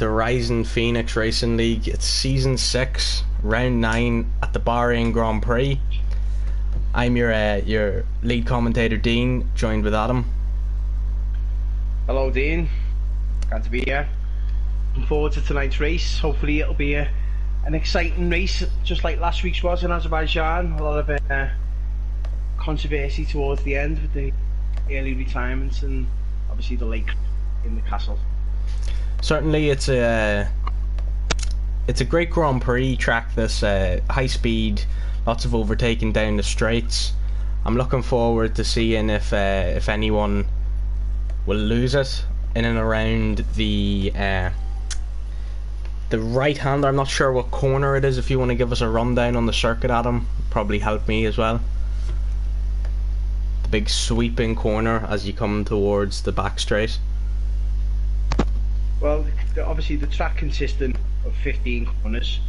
the Rising Phoenix Racing League. It's season 6, round 9 at the Bahrain Grand Prix. I'm your lead commentator Dean, joined with Adam. Hello Dean, glad to be here. Looking forward to tonight's race. Hopefully it'll be an exciting race, just like last week's was in Azerbaijan. A lot of controversy towards the end with the early retirements and obviously the lake in the castle. Certainly, it's a great Grand Prix track. This high speed, lots of overtaking down the straights. I'm looking forward to seeing if anyone will lose it in and around the right hander. I'm not sure what corner it is. If you want to give us a rundown on the circuit, Adam, probably help me as well. The big sweeping corner as you come towards the back straight. Well, obviously the track consisting of 15 corners.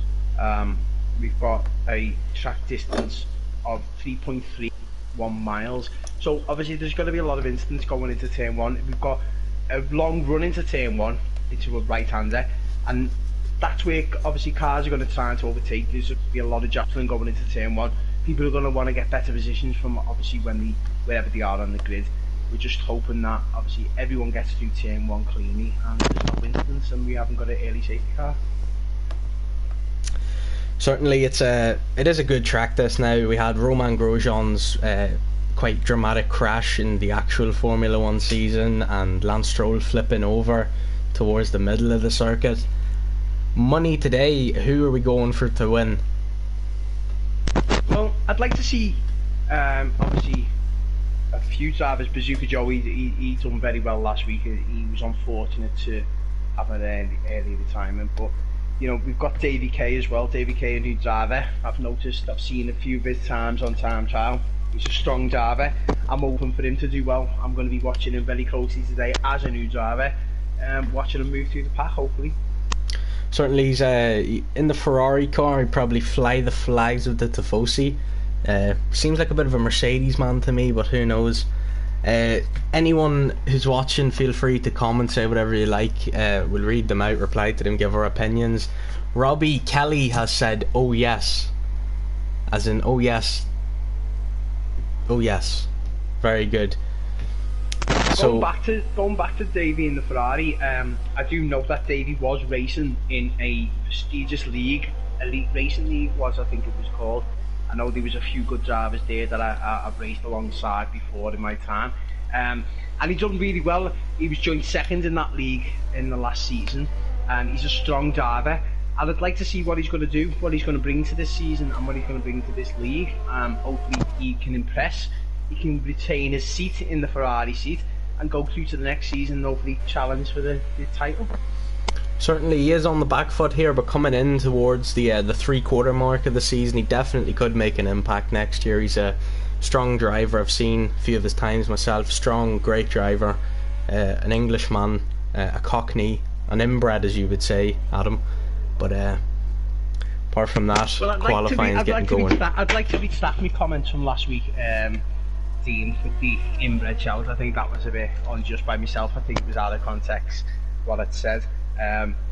We've got a track distance of 3.31 miles. So obviously there's going to be a lot of incidents going into turn 1. We've got a long run into turn 1 into a right-hander, and that's where obviously cars are going to try to overtake. There's going to be a lot of jostling going into turn 1. People are going to want to get better positions from obviously wherever they are on the grid. We're just hoping that obviously everyone gets through turn 1 cleanly and there's no incidents and we haven't got an early safety car. Certainly, it is a good track. This now we had Romain Grosjean's quite dramatic crash in the actual Formula 1 season, and Lance Stroll flipping over towards the middle of the circuit. Money today, who are we going for to win? Well, I'd like to see obviously a few drivers. Bazooka Joe, he done very well last week. He was unfortunate to have an early retirement, but you know, we've got Davy K as well. Davy K, a new driver. I've seen a few of his times on time trial. He's a strong driver. I'm hoping for him to do well. I'm going to be watching him very closely today as a new driver, watching him move through the pack, hopefully. Certainly, he's in the Ferrari car. He'd probably fly the flags of the Tifosi. Seems like a bit of a Mercedes man to me, but who knows. Anyone who's watching, feel free to comment, say whatever you like. We'll read them out, reply to them, give our opinions. Robbie Kelly has said, "Oh yes," as in "Oh yes, oh yes." Very good. Going back to Davey in the Ferrari, I do note that Davey was racing in a prestigious league, Elite Racing League I think it was called. I know there was a few good drivers there that I've raced alongside before in my time, and he done really well. He was joint second in that league in the last season, and he's a strong driver. And I'd like to see what he's going to do, what he's going to bring to this season and what he's going to bring to this league. Hopefully he can impress, he can retain his seat in the Ferrari seat and go through to the next season and hopefully challenge for the title. Certainly he is on the back foot here, but coming in towards the 3/4 mark of the season, he definitely could make an impact next year. He's a strong driver. I've seen a few of his times myself. Strong, great driver, an Englishman, a Cockney, an inbred as you would say, Adam. But apart from that, well, qualifying is getting going. I'd like to retract my comments from last week, Dean, with the inbred shout. I think that was a bit unjust by myself. I think it was out of context what it said.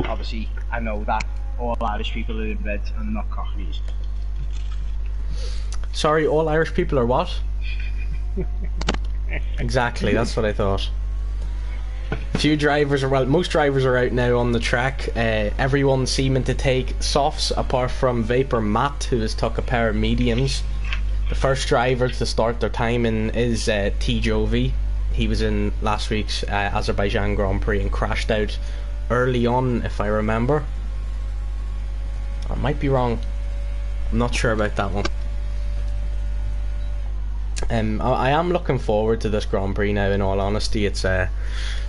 Obviously I know that all Irish people are inbred and not Cockneys. Sorry, all Irish people are what? Exactly, that's what I thought. Few drivers most drivers are out now on the track. Everyone seeming to take softs apart from Vapor Matt, who has took a pair of mediums. The first driver to start their timing is T. Jovi. He was in last week's Azerbaijan Grand Prix and crashed out early on, if I remember. I might be wrong. I'm not sure about that one. I am looking forward to this Grand Prix now, in all honesty. It's going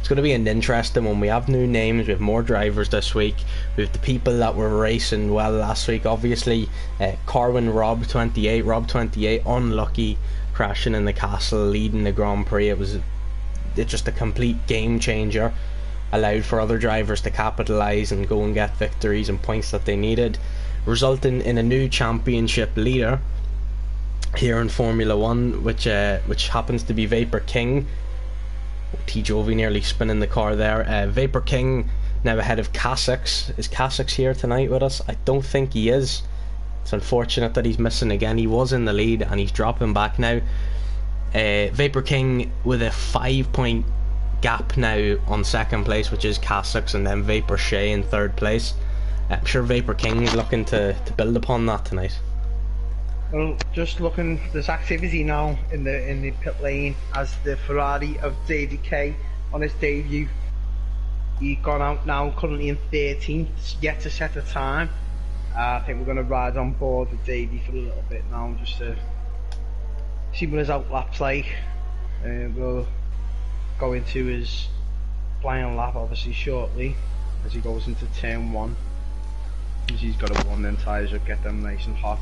to be an interesting one. We have new names, we have more drivers this week, we have the people that were racing well last week. Obviously Corwin Rob 28 unlucky, crashing in the castle, leading the Grand Prix. It's just a complete game changer. Allowed for other drivers to capitalise and go and get victories and points that they needed, resulting in a new championship leader here in Formula 1, which happens to be Vapor King. T. Jovi nearly spinning the car there. Vapor King now ahead of Kasich. Is Kasich here tonight with us? I don't think he is. It's unfortunate that he's missing again. He was in the lead and he's dropping back now. Vapor King with a 5-point gap now on second place, which is Kasich, and then Vapor Shea in third place. I'm sure Vapor King is looking to build upon that tonight. Well, just looking, there's activity now in the pit lane as the Ferrari of Davey K on his debut. He's gone out now, currently in 13th, yet to set a time. I think we're going to ride on board with Davey for a little bit now, just to see what his outlap's like. We'll go into his flying lap obviously shortly as he goes into turn 1. Because he's got to warm them tyres up, get them nice and hot,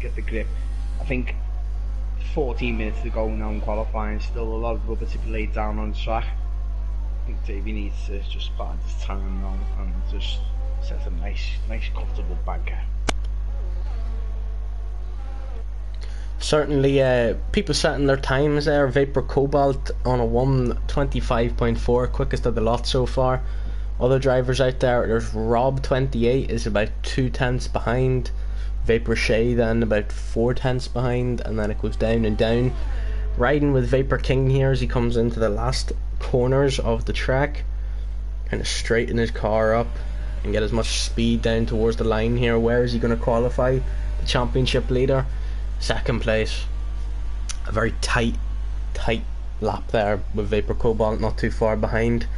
get the grip. I think 14 minutes to go now in qualifying, still a lot of rubber to be laid down on the track. I think Davey needs to just bide his time now and just set a nice comfortable banker. Certainly, people setting their times there. Vapor Cobalt on a 1:25.4, quickest of the lot so far. Other drivers out there's Rob 28 is about 2 tenths behind. Vapor Shea then about 4 tenths behind, and then it goes down and down. Riding with Vapor King here as he comes into the last corners of the track. Kind of straighten his car up and get as much speed down towards the line here. Where is he going to qualify? The championship leader, second place. A very tight lap there with Vapor Cobalt not too far behind.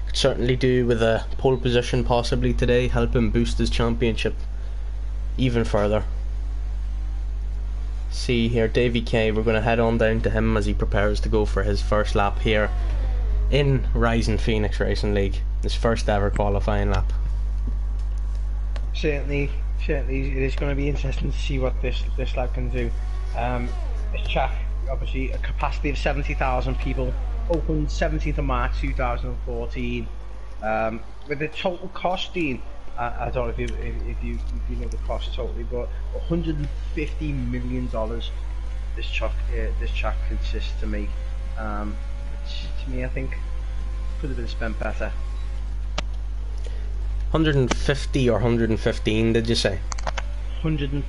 Could certainly do with a pole position possibly today, help him boost his championship even further. See here, Davey K, we're going to head on down to him as he prepares to go for his first lap here in Rising Phoenix Racing League, his first ever qualifying lap. Certainly it is going to be interesting to see what this lad can do. This track, obviously a capacity of 70,000 people, opened 17th of March 2014, with a total costing, I don't know if you know the cost totally, but $150 million this track consists to make. Which to me I think could have been spent better. 150 or 115 did you say? $150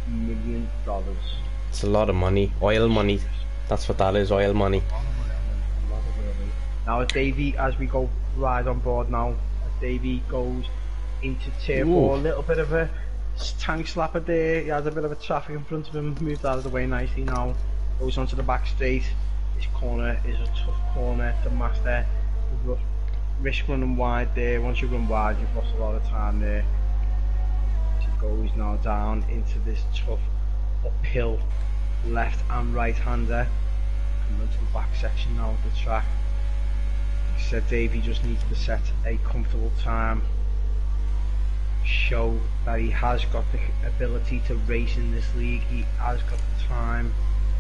million. It's a lot of money, oil money. That's what that is, oil money. Now Davey, as we go ride on board now, as Davey goes into turn 4, a little bit of a tank slapper there. He has a bit of a traffic in front of him, moved out of the way nicely now. Goes onto the back straight. This corner is a tough corner to master. Risk running wide there. Once you run wide, you've lost a lot of time there. He goes now down into this tough uphill left and right hander. Coming into the back section now of the track. Like I said, Davey just needs to set a comfortable time. Show that he has got the ability to race in this league. He has got the time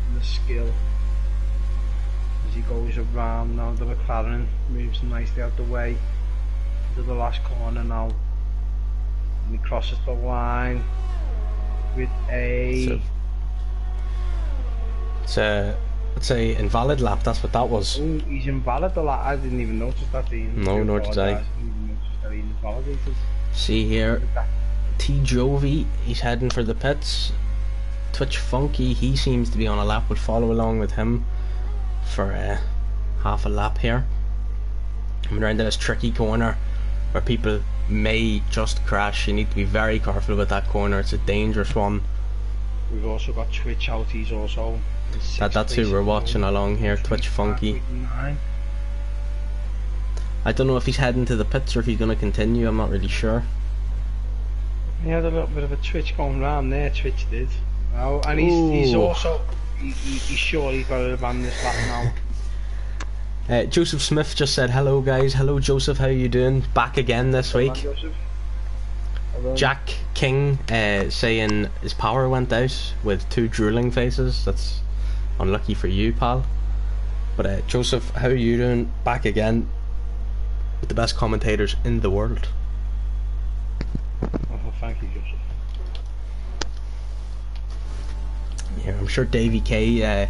and the skill. As he goes around now, the McLaren moves nicely out the way into the last corner now, and he crosses the line with a it's a invalid lap. That's what that was. Oh, he's invalid the lap. I didn't even notice that. No, nor did I. Didn't even notice that he invalidated. See here, T Jovi, he's heading for the pits. Twitch Funky, he seems to be on a lap. We'll follow along with him for half a lap here. Coming around to this tricky corner where people may just crash. You need to be very careful with that corner. It's a dangerous one. We've also got Twitch Outies also. That's who we're watching along here, Twitch Funky. I don't know if he's heading to the pits or if he's going to continue. I'm not really sure. He had a little bit of a twitch going round there. Twitch did. Oh, and he's also he's sure he's got to abandon this lap now. Joseph Smith just said hello guys. Hello Joseph, how you doing? Back again this week. Jack King saying his power went out with 2 drooling faces. That's unlucky for you, pal. But Joseph, how are you doing? Back again with the best commentators in the world. Oh, thank you, Joseph. Yeah, I'm sure Davey K,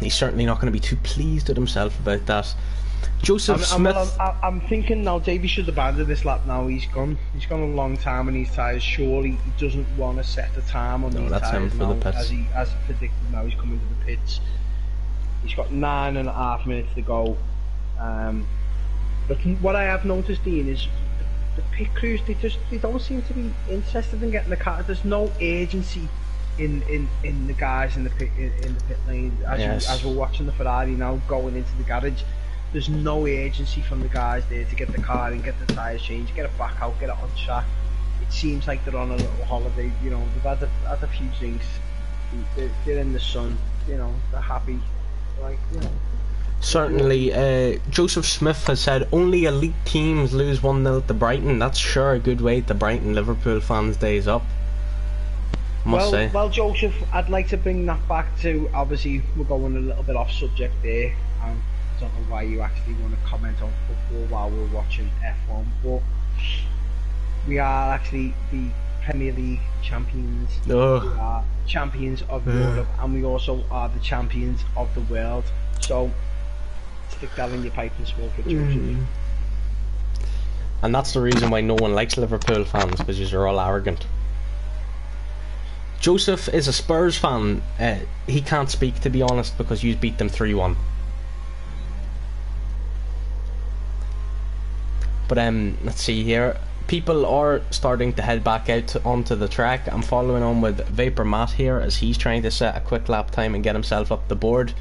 he's certainly not going to be too pleased with himself about that. Joseph Smith. I'm thinking now. Davey should abandon this lap now. He's gone. He's gone a long time on these tyres. Surely he doesn't want to set the time on these that's tyres him for now, the pits. as predicted. Now he's coming to the pits. He's got 9.5 minutes to go. But what I have noticed, Dean, is the pit crews. They don't seem to be interested in getting the car. There's no urgency in the guys in the pit lane as we're watching the Ferrari now going into the garage. There's no urgency from the guys there to get the car and get the tyres changed, get it back out, get it on track. It seems like they're on a little holiday. You know, they've had a few drinks. They're in the sun. You know, they're happy. Like, you know. Certainly, Joseph Smith has said only elite teams lose 1-0 to Brighton. That's sure a good way to brighten Liverpool fans' days up. Must say. Well, Joseph, I'd like to bring that back to, obviously we're going a little bit off subject there. I don't know why you actually want to comment on football while we're watching F1, but we are actually the Premier League champions. We are champions of Europe, and we also are the champions of the world. So stick that in your pipe and smoke it, Joseph. And that's the reason why no one likes Liverpool fans, because you're all arrogant. Joseph is a Spurs fan. He can't speak, to be honest, because you beat them 3-1. But let's see here. People are starting to head back out onto the track. I'm following on with Vapor Matt here as he's trying to set a quick lap time and get himself up the board.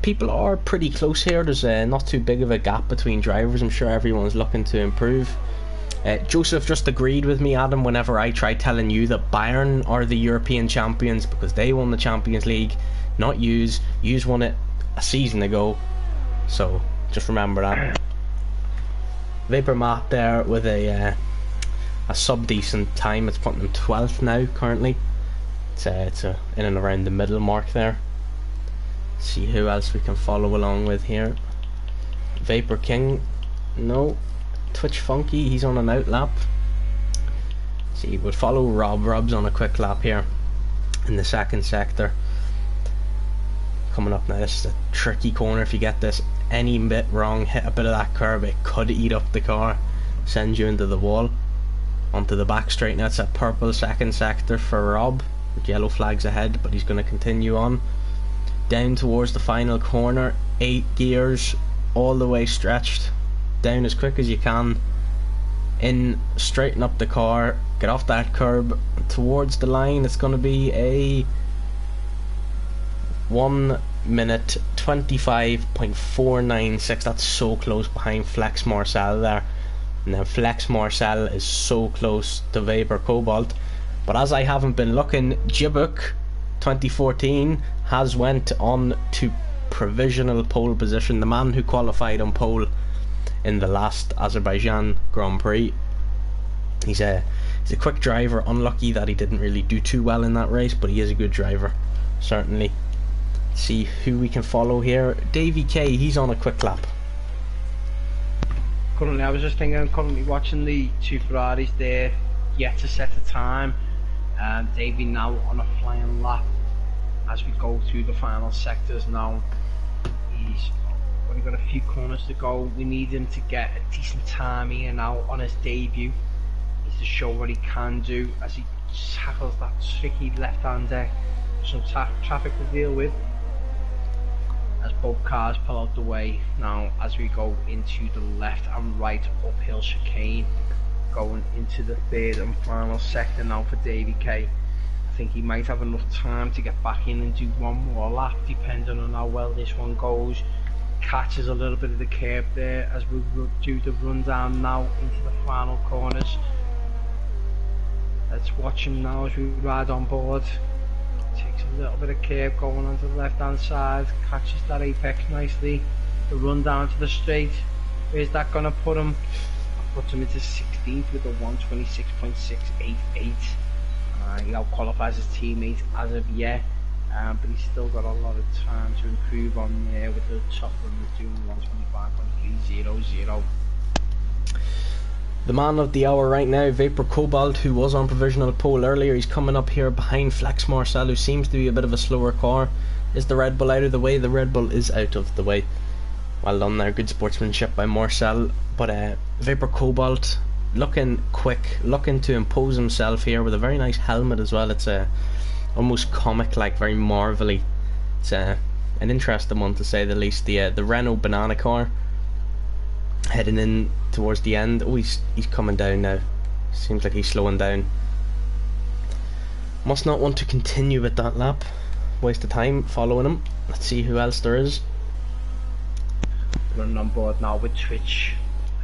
People are pretty close here. There's not too big of a gap between drivers. I'm sure everyone's looking to improve. Joseph just agreed with me, Adam, whenever I tried telling you that Bayern are the European champions because they won the Champions League, not yous. Yous won it a season ago, so just remember that. Vapor Matt there with a sub-decent time. It's putting him 12th now, currently. It's in and around the middle mark there. See who else we can follow along with here. Vapor King, no. Twitch Funky, he's on an out lap. See, we'll follow Rob's on a quick lap here in the second sector. Coming up now, this is a tricky corner. If you get this any bit wrong, hit a bit of that curb, it could eat up the car, send you into the wall. Onto the back straight now. It's a purple second sector for Rob with yellow flags ahead, but he's going to continue on down towards the final corner. 8 gears all the way stretched, down as quick as you can, in, straighten up the car, get off that curb towards the line. It's going to be a 1 minute 25.496. That's so close behind Flex Marcel there. Now Flex Marcel is so close to Vapor Cobalt, but as I haven't been looking, Jibuk 2014 has went on to provisional pole position. The man who qualified on pole in the last Azerbaijan Grand Prix. He's a quick driver. Unlucky that he didn't really do too well in that race, but he is a good driver, certainly. See who we can follow here. Davey K, he's on a quick lap. Currently, I was just thinking, I'm currently watching the two Ferraris there, yet to set a time. Davey now on a flying lap as we go through the final sectors now. He's only got a few corners to go. We need him to get a decent time here now on his debut. He's to show what he can do as he tackles that tricky left-hander. Some traffic to deal with as both cars pull out the way now as we go into the left and right uphill chicane, going into the third and final sector now for Davey K. I think he might have enough time to get back in and do one more lap, depending on how well this one goes. Catches a little bit of the curb there as we do the rundown now into the final corners. Let's watch him now as we ride on board. Takes a little bit of curb going onto the left hand side, catches that apex nicely. The run down to the straight, where's that going to put him? Puts him into 16th with a 126.688. He out-qualifies his teammates as of yet, but he's still got a lot of time to improve on there with the top runners doing 125.300. The man of the hour right now, Vapor Cobalt, who was on provisional pole earlier. He's coming up here behind Flex Marcel, who seems to be a bit of a slower car. Is the Red Bull out of the way? The Red Bull is out of the way. Well done there, good sportsmanship by Marcel. But Vapor Cobalt looking quick, looking to impose himself here with a very nice helmet as well. It's almost comic like, very marvelly. It's an interesting one to say the least. The Renault banana car heading in towards the end. Oh, he's coming down now. Seems like he's slowing down. Must not want to continue with that lap. Waste of time following him. Let's see who else there is. Running on board now with Twitch.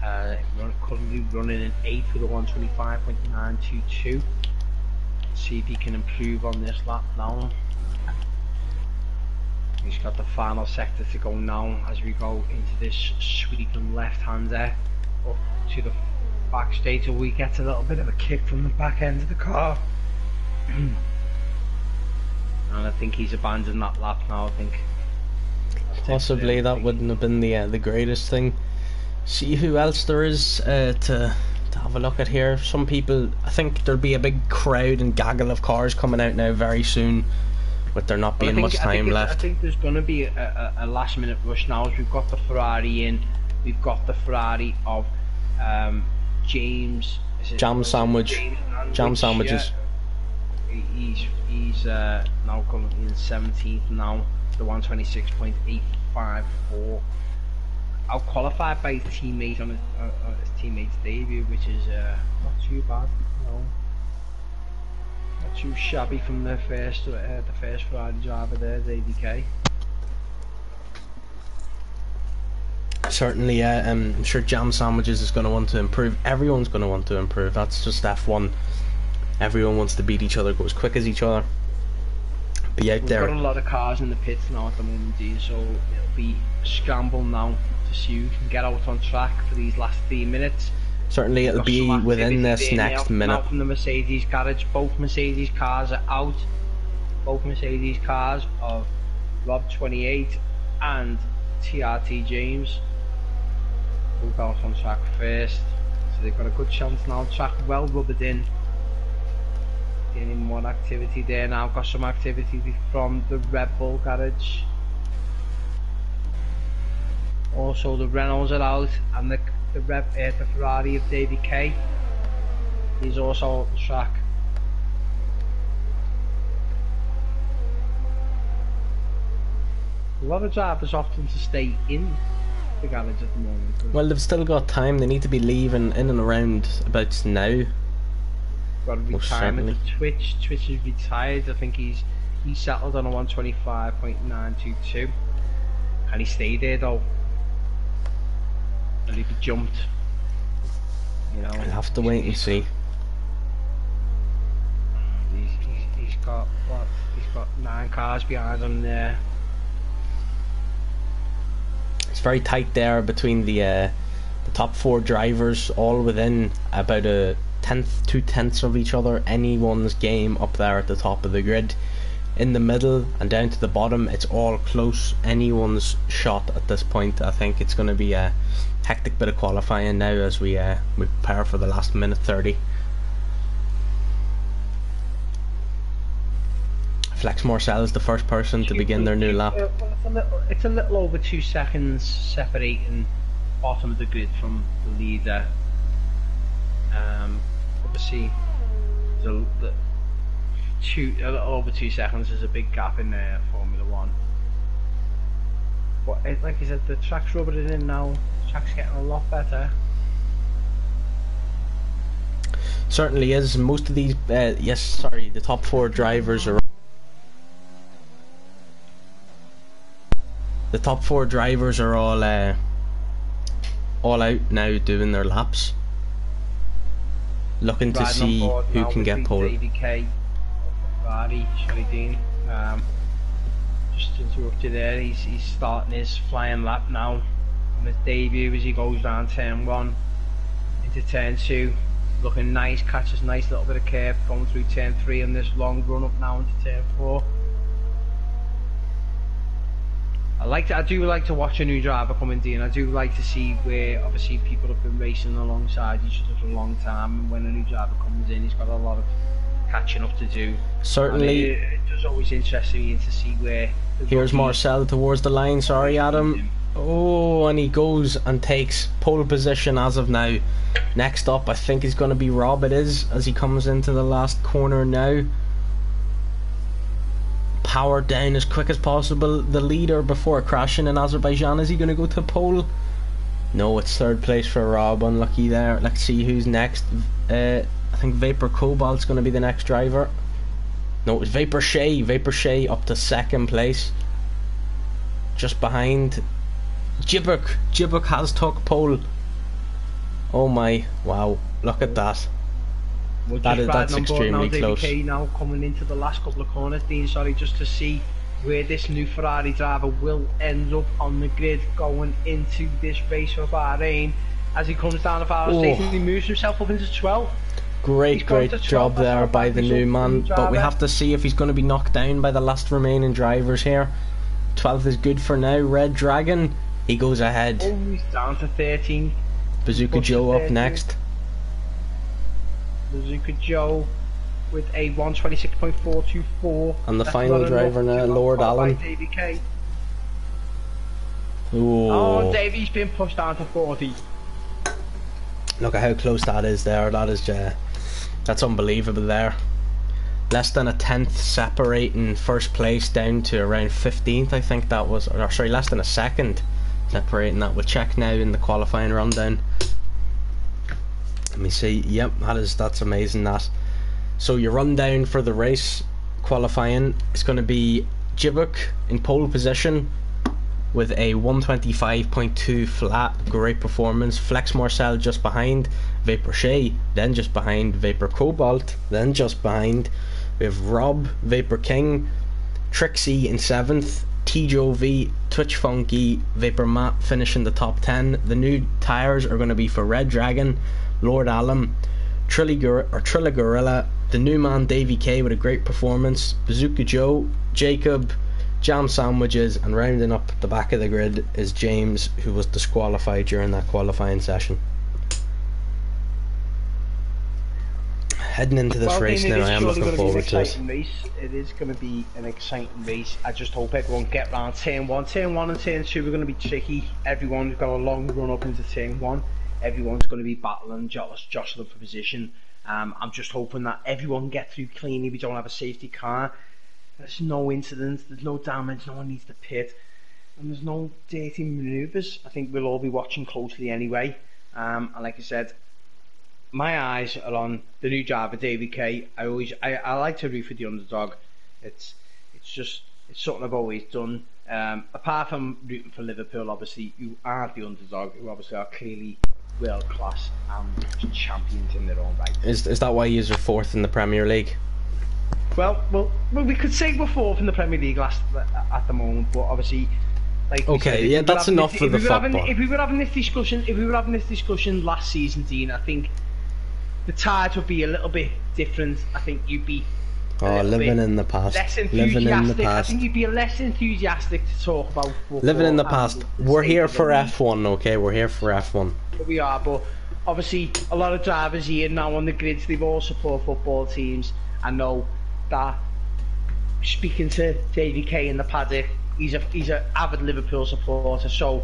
Currently running in 8th with a 125.922. See if he can improve on this lap now. He's got the final sector to go now as we go into this sweeping left-hander up to the back straight, so we get a little bit of a kick from the back end of the car. And I think he's abandoned that lap now. I think possibly that wouldn't have been the greatest thing. See who else there is to have a look at here. Some people, I think there'll be a big crowd and gaggle of cars coming out now very soon, with there not being much time left. I think there's going to be a last minute rush now, as we've got the Ferrari in. We've got the Ferrari of James. Jam sandwich. Jam sandwiches. He's now currently in 17th now, the 126.854. Out qualified by his teammate on his teammate's debut, which is not too bad. No, not too shabby from the first Ferrari driver there, ABK. Certainly, I'm sure Jam Sandwiches is going to want to improve. Everyone's going to want to improve. That's just F1. Everyone wants to beat each other, go as quick as each other. Be out there. We've got a lot of cars in the pits now at the moment, so it'll be a scramble now to see who can get out on track for these last 3 minutes. Certainly, it'll be within this next minute. Now from the Mercedes garage, both Mercedes cars are out. Both Mercedes cars of Rob28 and TRT James will go out on track first, so they've got a good chance now. Track well rubbered in. Getting more activity there now. Got some activity from the Red Bull garage. Also the Renaults are out, and the Ferrari of David K is also on the track. A lot of drivers often to stay in the garage at the moment. Well, they've still got time. They need to be leaving in and around about now. Got to retirement of Twitch. Twitch is retired. I think he's settled on a 125.922. Can he stay there though? Or if he jumped, you know, I'll have to wait and see. He's got what? He's got 9 cars behind him there. It's very tight there between the top 4 drivers, all within about a 2/10 of each other. Anyone's game up there at the top of the grid. In the middle and down to the bottom, it's all close. Anyone's shot at this point. I think it's going to be a hectic bit of qualifying now as we prepare for the last minute 30. Flex Marcel is the first person to begin their new lap. It's a little over 2 seconds separating bottom of the grid from the leader. Obviously, a little over 2 seconds is a big gap in Formula 1. But like I said, the track's rubbing in now. The track's getting a lot better. Certainly is. Most of these, the top 4 drivers are. The top 4 drivers are all out now doing their laps, looking to see who can get pole. ABK, Ferrari, Dean. Just to interrupt you there, he's starting his flying lap now on his debut as he goes down turn 1 into turn 2. Looking nice, catches a nice little bit of curve going through turn 3 on this long run up now into turn 4. I do like to watch a new driver come in, Dean. I do like to see where obviously people have been racing alongside each other for a long time, and when a new driver comes in, he's got a lot of catching up to do. Certainly. It does always interest me to see where. Here's Marcel towards the line. Sorry, Adam. Oh, and he goes and takes pole position as of now. Next up, I think is going to be Rob. It is, as he comes into the last corner now. Power down as quick as possible. The leader before crashing in Azerbaijan. Is he going to go to pole? No, it's third place for Rob. Unlucky there. Let's see who's next. I think Vapor Cobalt's going to be the next driver. No, it's Vapor Shea. Vapor Shea up to second place. Just behind Jibuk. Jibuk has took pole. Oh my, wow, look at that. That's extremely close. David K now coming into the last couple of corners, Dean, sorry, just to see where this new Ferrari driver will end up on the grid going into this race for Bahrain. As he comes down the fire station, he moves himself up into 12th. Great job there by the new man, but we have to see if he's going to be knocked down by the last remaining drivers here. 12th is good for now. Red Dragon, he goes ahead. Oh, he's down to 13. Bazooka Joe up next. Bazooka Joe with a 126.424. And the final driver now, Lord Allen. Oh, Davey's been pushed down to 40. Look at how close that is there. That is that's unbelievable there. Less than a tenth separating first place down to around 15th, I think that was. Or sorry, less than a second separating that. We'll check now in the qualifying rundown. Let me see. Yep, that's amazing. That. So your rundown for the race qualifying is going to be Jibuk in pole position with a 125.2 flat, great performance. Flex Marcel just behind, Vapor Shea then just behind, Vapor Cobalt then just behind. We have Rob, Vapor King, Trixie in 7th, T-Joe V, Twitch Funky, Vapor Matt finishing the top 10. The new tyres are going to be for Red Dragon, Lord Allen, Trilla Gorilla, the new man Davey K with a great performance, Bazooka Joe, Jacob, Jam Sandwiches, and rounding up the back of the grid is James, who was disqualified during that qualifying session. Heading into this race now, I am looking forward to it. It is going to be an exciting race. I just hope everyone get round turn 1. Turn 1 and turn 2 are going to be tricky. Everyone's got a long run up into turn 1. Everyone's going to be battling, jostling for position. I'm just hoping that everyone gets through cleanly. We don't have a safety car. There's no incidents, there's no damage, no one needs to pit, and there's no dirty manoeuvres. I think we'll all be watching closely anyway. And like I said, my eyes are on the new driver, Davey K. I like to root for the underdog. It's something I've always done. Apart from rooting for Liverpool, obviously, who are the underdog, who obviously are clearly world class and champions in their own right. Is that why you're 4th in the Premier League? Well, we could say we're 4th in the Premier League at the moment, but obviously, like okay, said, yeah, that's enough for the football. If we were having this discussion last season, Dean, I think the tide would be a little bit different. I think you'd be living in the past. Living in the past. I think you'd be less enthusiastic to talk about football. Living in the past. We're here for F1, okay? We're here for F1. We are, but obviously a lot of drivers here now on the grids, they've all support football teams. I know that, speaking to Davey K in the paddock, he's an avid Liverpool supporter, so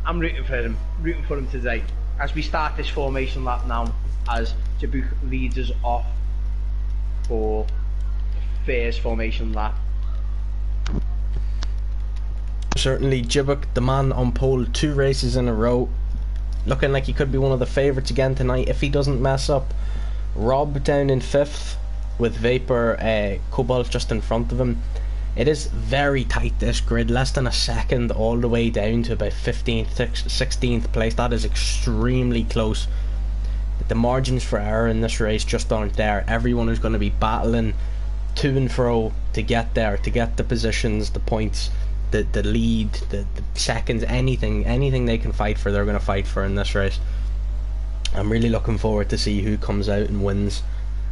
I'm rooting for him today as we start this formation lap now, as Jibuk leads us off for the first formation lap. Certainly Jibuk, the man on pole 2 races in a row, looking like he could be one of the favourites again tonight if he doesn't mess up. Rob down in 5th with Vapor Cobalt just in front of him. It is very tight, this grid, less than a second all the way down to about 15th, 16th place. That is extremely close. The margins for error in this race just aren't there. Everyone is going to be battling to and fro to get there, to get the positions, the points, the lead, the seconds, anything they can fight for, they're going to fight for in this race. I'm really looking forward to see who comes out and wins.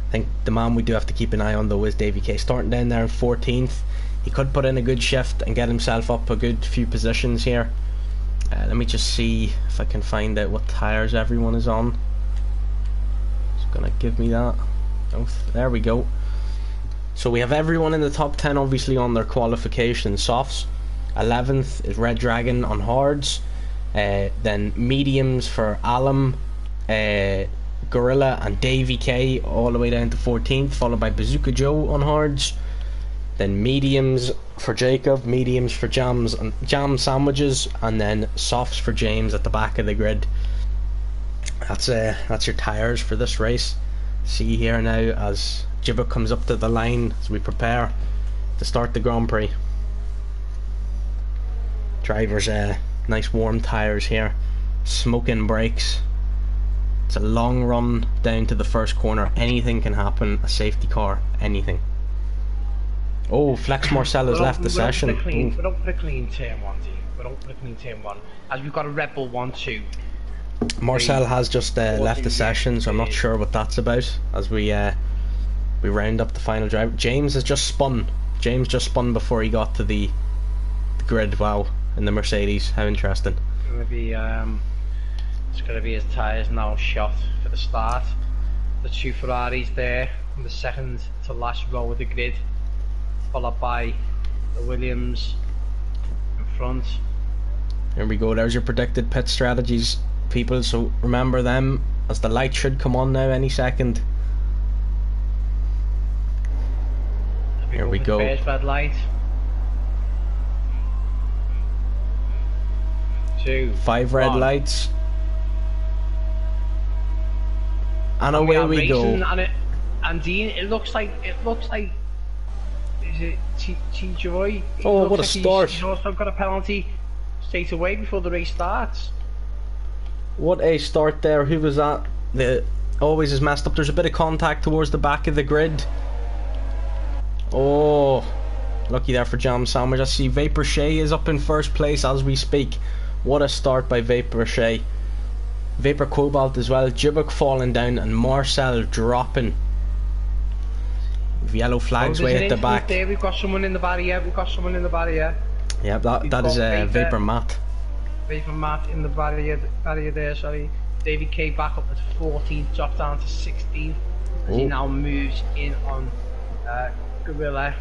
I think the man we do have to keep an eye on though is Davey K, starting down there in 14th. He could put in a good shift and get himself up a good few positions here. Let me just see if I can find out what tyres everyone is on. It's gonna give me that. Oh, there we go. So we have everyone in the top 10 obviously on their qualification softs. 11th is Red Dragon on hards. Then mediums for Alum, Gorilla and Davy K all the way down to 14th, followed by Bazooka Joe on hards. Then mediums for Jacob, mediums for Jams and Jam Sandwiches, and then softs for James at the back of the grid. That's your tyres for this race. See here now as Jibba comes up to the line as we prepare to start the Grand Prix. Drivers nice warm tyres here, smoking brakes. It's a long run down to the first corner. Anything can happen. A safety car, anything. Oh, Flex Marcel has left the session. We don't put a clean turn 1 team. We don't put a clean turn 1. As we've got a Red Bull 1-2. Marcel has just left the session, so I'm not sure what that's about. As we round up the final drive. James has just spun. James just spun before he got to the grid. Wow, in the Mercedes. How interesting. It's going to be his tyres now shot for the start. The 2 Ferraris there in the second to last row of the grid, followed by the Williams in front. Here we go, there's your predicted pit strategies, people, so remember them as the light should come on now any second. Here we go. First red light. 2. 5 red lights. And away we go. And Dean, it looks like is it T-Joy? Oh, what a start. He's also got a penalty straight away before the race starts. What a start there. Who was that? The always is messed up. There's a bit of contact towards the back of the grid. Oh, lucky there for Jam Sandwich. I see Vapor Shea is up in first place as we speak. What a start by Vapor Shea. Vapor Cobalt as well. Jibbock falling down and Marcel dropping. With yellow flags way at the back. There, we've got someone in the barrier. Yeah, that is Vapor Matt. Vapor Matt in the barrier there, sorry. David K back up at 14th, dropped down to 16th. As he now moves in on Gorilla.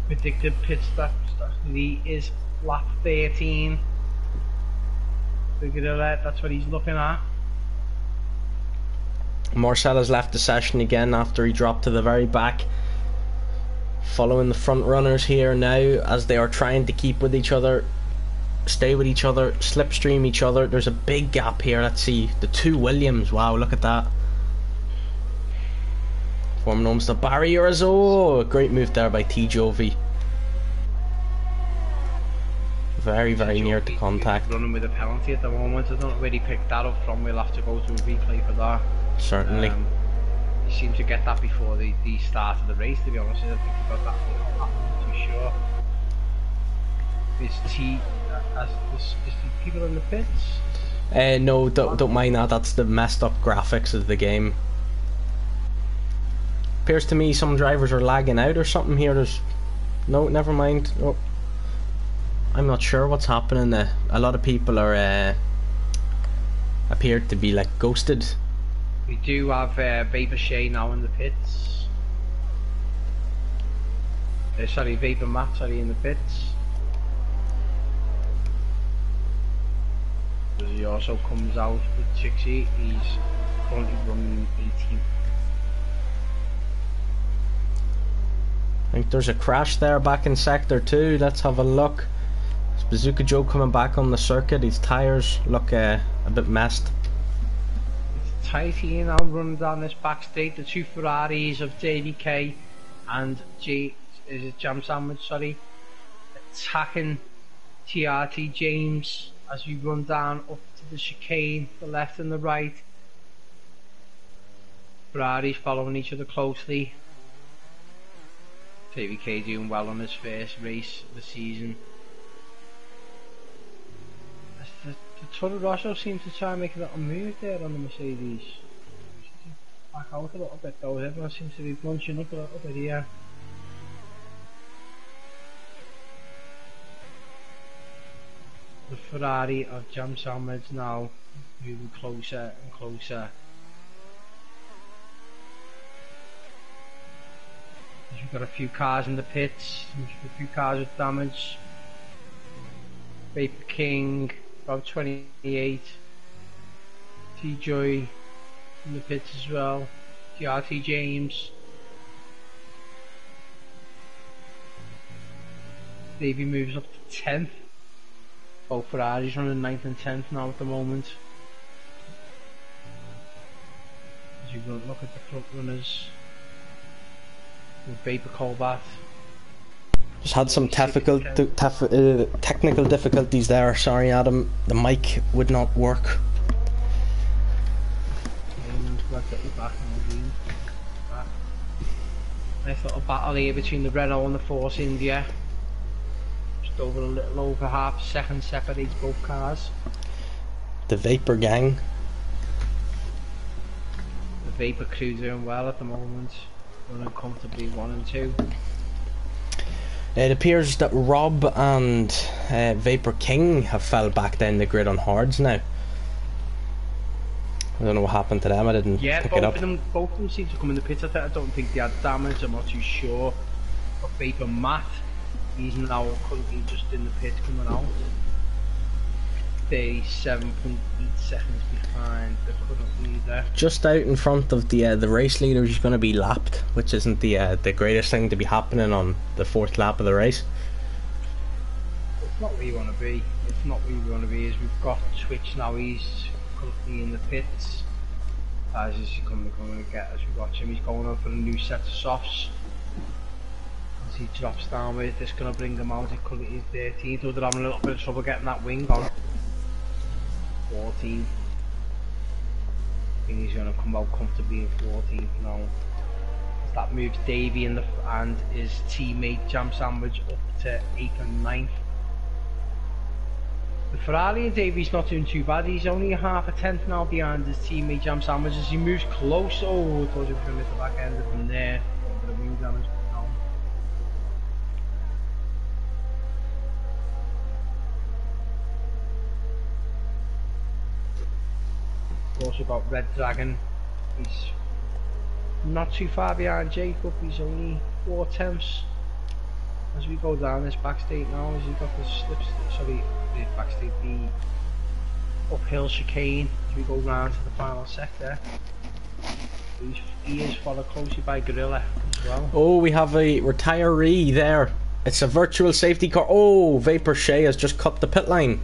Predicted pit stop is lap 13. The Gorilla, that's what he's looking at. Marcel has left the session again after he dropped to the very back. Following the front runners here now as they are trying to keep with each other, stay with each other, slipstream each other. There's a big gap here. Let's see the 2 Williams. Wow, look at that. Forming almost the barrier as oh, a great move there by T Jovi. Very, very near to contact. Running with a penalty at the moment. I don't know where he picked that up from. We'll have to go to a replay for that. Certainly. He seemed to get that before the start of the race, to be honest. I think he got that. I'm not too sure. Is the people in the pits? No, don't mind that. That's the messed up graphics of the game. Appears to me some drivers are lagging out or something here. There's no, never mind. Oh. I'm not sure what's happening. A lot of people are appear to be like ghosted. We do have Vapor Shea now in the pits. Sorry, Vapor Matt, in the pits. He also comes out with 60. He's currently running 18th. I think there's a crash there back in sector 2. Let's have a look. Is Bazooka Joe coming back on the circuit? His tyres look a bit messed. It's tight here now, running down this back straight. The 2 Ferraris of JDK and Jam Sandwich, attacking TRT James as we run down up to the chicane, the left and the right. Ferraris following each other closely. JDK doing well on his first race of the season. The Toro Rosso seems to try and make a little move there on the Mercedes. Back out a little bit though, everyone seems to be bunching up a little bit here. The Ferrari of Jam Sandwich now moving closer and closer. We've got a few cars in the pits, a few cars with damage. Vapor King, about 28. T-Joy in the pits as well. TRT James. Davey moves up to 10th. Both Ferraris running 9th and 10th now at the moment. As you look at the front runners. With Vapor Colbert. Just had some technical difficulties there. Sorry, Adam. The mic would not work. Nice little battle here between the Renault and the Force India. Just over a little over half a second separates both cars. The Vapor gang. The Vapor crew doing well at the moment. Running comfortably 1 and 2. It appears that Rob and Vapor King have fell back down the grid on hards now. I don't know what happened to them. I didn't pick it up. Both of them seem to come in the pits. I don't think they had damage. I'm not too sure. But Vapor Matt, he's now currently just in the pit coming out. 37.8 seconds behind the current leader. Just out in front of the race leader who's going to be lapped, which isn't the greatest thing to be happening on the 4th lap of the race. It's not where you want to be. It's not where you want to be. As we've got Twitch now, he's currently in the pits. As he's coming to get as we watch him, he's going on for a new set of softs. As he drops down with this, going to bring him out. He currently is 13th, so they're having a little bit of trouble getting that wing on. 14. I think he's going to come out comfortably in 14th now. That moves Davey and his teammate Jam Sandwich up to 8th and 9th. The Ferrari and Davey's not doing too bad. He's only a half a tenth now behind his teammate Jam Sandwich as he moves close. Oh, I thought he was going to hit the back end of him there. A bit of wing damage. Also got Red Dragon. He's not too far behind Jacob. He's only 4 tenths. As we go down this backstage now, as he got the the backstage, the uphill chicane as we go round to the final sector. He is followed closely by Gorilla as well. Oh, we have a retiree there. It's a virtual safety car. Oh, Vapor Shea has just cut the pit line.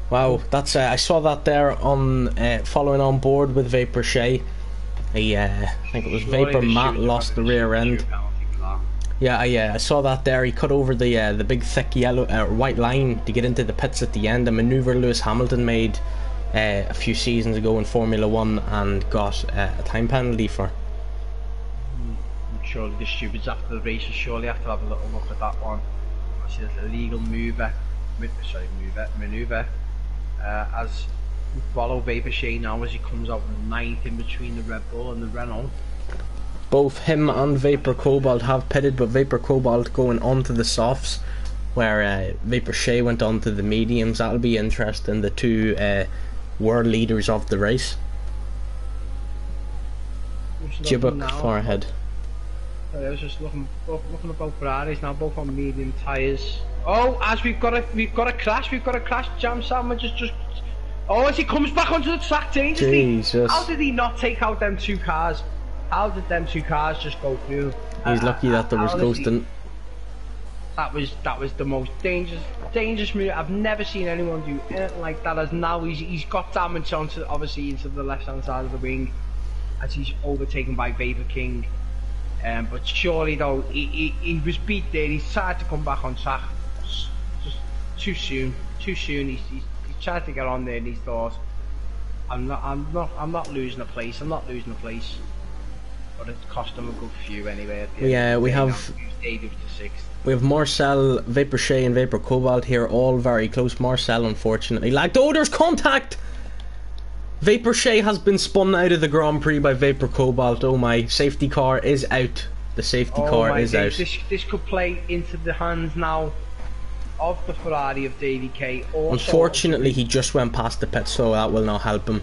Wow, that's I saw that there on following on board with Vapor Shea. I think it was Vapor Matt lost the rear end. Yeah, I saw that there. He cut over the big thick yellow white line to get into the pits at the end. A manoeuvre Lewis Hamilton made a few seasons ago in Formula 1 and got a time penalty for. Surely the stupids after the race will surely have to have a little look at that one. I see that illegal manoeuvre. As we follow Vapor Shea now as he comes out in 9th in between the Red Bull and the Renault. Both him and Vapor Cobalt have pitted, but Vapor Cobalt going onto the softs, where Vapor Shea went onto the mediums. That'll be interesting. The two world leaders of the race. Jibbock far ahead. I was just looking about Ferraris now, both on medium tyres. Oh, as we've got a crash. Jam Sandwich is just. Oh, as he comes back onto the track dangerously. Jesus. How did he not take out them 2 cars? How did them 2 cars just go through? He's lucky that there was ghosting. That was the most dangerous move. I've never seen anyone do anything like that. As now he's got damage onto obviously into the left hand side of the wing, as he's overtaken by Vapor King. But surely though he was beat there. He's tried to come back on track just too soon. He's tried to get on there and he thought, I'm not losing a place. But it cost him a good few anyway. Yeah, we have Marcel, Vapor Shea and Vapor Cobalt here, all very close. Marcel unfortunately lagged. Oh, there's contact! Vapor Shea has been spun out of the Grand Prix by Vapor Cobalt. Oh my, safety car is out. The safety car is out. This could play into the hands now of the Ferrari of Davey K. Also, unfortunately, he just went past the pit, so that will not help him.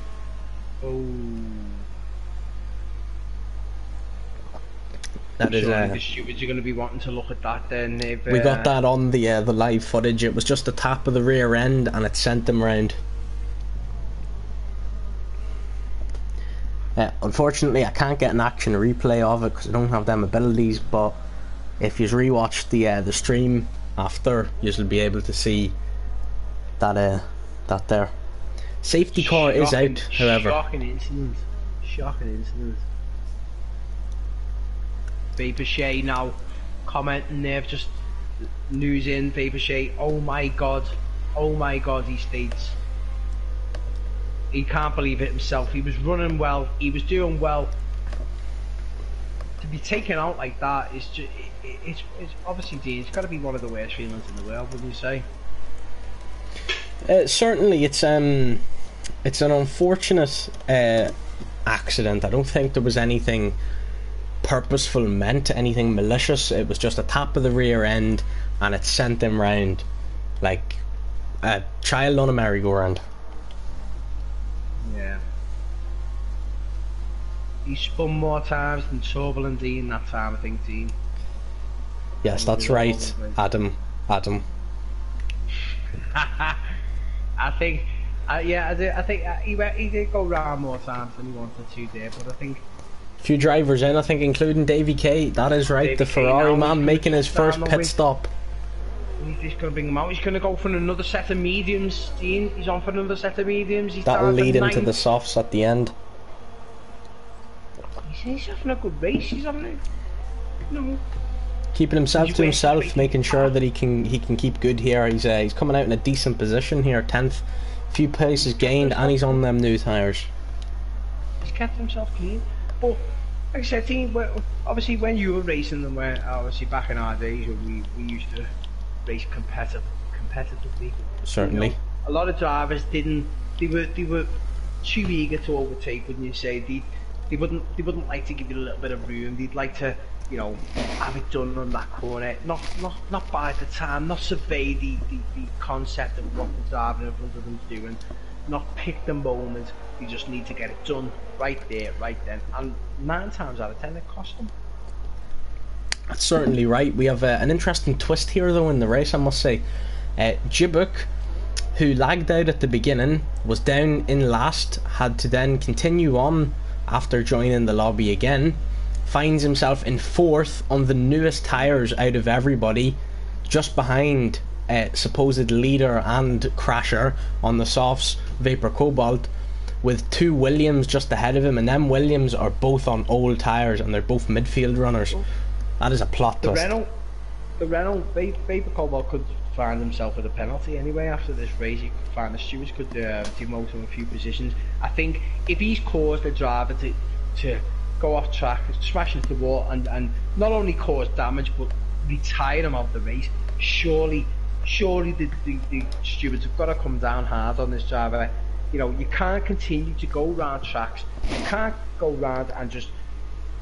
That is. Surely the stewards are going to be wanting to look at that. Then if, we got that on the live footage. It was just the tap of the rear end, and it sent them round. Unfortunately, I can't get an action replay of it because I don't have them abilities. But if you rewatch the stream after, you'll be able to see that that there. Safety car is out, however. Shocking incident. Shocking incident. Vaporshade now commenting there, just news in Vaporshade. Oh my god, he states. He can't believe it himself. He was running well, he was doing well. To be taken out like that is just, it's obviously, Dean, it's got to be one of the worst feelings in the world, wouldn't you say? Certainly, it's an unfortunate accident. I don't think there was anything purposeful meant, anything malicious. It was just a tap of the rear end, and it sent him round like a child on a merry-go-round. Yeah. He spun more times than Turbulent Dean that time, I think, Dean. Yes, that's right, Adam. I think, I think he did go round more times than he wanted to there, but I think a few drivers in, I think, including Davy K. That is right, the Ferrari man making his first pit stop. He's just going to bring him out. He's going to go for another set of mediums, Dean. He's on for another set of mediums. That'll lead into the softs at the end. He's having a good race. He's having a, you know, keeping himself to himself, making sure that he can keep good here. He's coming out in a decent position here, 10th, few paces gained, and he's on them new tyres. He's kept himself clean. But like I said, Dean, obviously when you were racing them, obviously back in our days when we used to race competitively. Certainly. You know, a lot of drivers didn't. They were too eager to overtake, wouldn't you say? They wouldn't like to give you a little bit of room. They'd like to, you know, have it done on that corner. Not bide the time. Not survey the concept of what the driver in front of them's doing. Not pick the moment. You just need to get it done right there, right then. And 9 times out of 10, it cost them. That's certainly right. We have an interesting twist here, though, in the race, I must say. Jibuk, who lagged out at the beginning, was down in last, had to then continue on after joining the lobby again, finds himself in 4th on the newest tyres out of everybody, just behind supposed leader and crasher on the softs, Vapor Cobalt, with 2 Williams just ahead of him, and them Williams are both on old tyres and they're both midfield runners. That is a plot twist. The Renault Vapor Cobalt could find himself with a penalty anyway after this race. He could find the stewards could demote him a few positions. I think if he's caused the driver to go off track, smash into the wall, and not only cause damage but retire him off the race, surely the stewards have got to come down hard on this driver. You know, you can't continue to go round tracks. You can't go round and just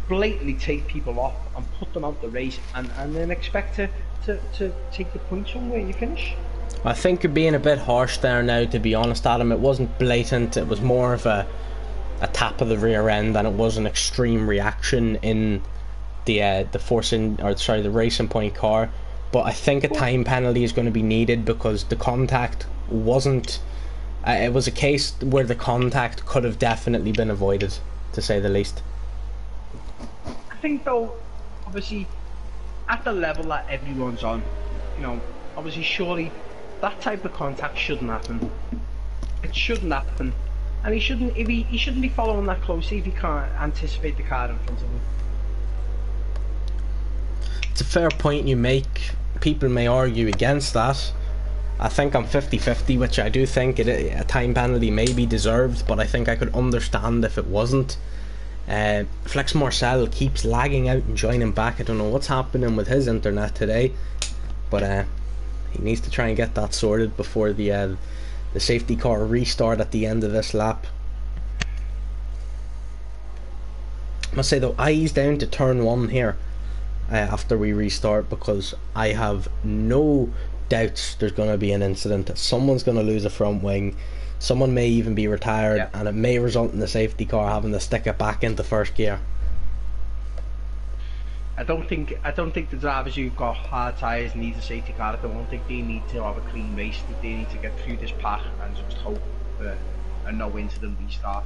blatantly take people off and put them out the race and then expect to take the points from where you finish. I think you're being a bit harsh there now, to be honest, Adam. It wasn't blatant. It was more of a tap of the rear end, and it was an extreme reaction in the racing point car. But I think a time penalty is going to be needed because the contact wasn't. It was a case where the contact could have definitely been avoided, to say the least. I think, though, obviously, at the level that everyone's on, you know, obviously, surely that type of contact shouldn't happen. It shouldn't happen, and he shouldn't be following that closely if he can't anticipate the car in front of him. It's a fair point you make. People may argue against that. I think I'm 50-50, which I do think a time penalty may be deserved, but I think I could understand if it wasn't. Flex Marcel keeps lagging out and joining back. I don't know what's happening with his internet today, but he needs to try and get that sorted before the safety car restart at the end of this lap. I must say though, eyes down to turn 1 here after we restart, because I have no doubts there's going to be an incident, that someone's going to lose a front wing, someone may even be retired, and it may result in the safety car having to stick it back into first gear. I don't think the drivers who've got hard tyres need a safety car. I don't think they need to have a clean race. They need to get through this pack and just hope for a no incident restart.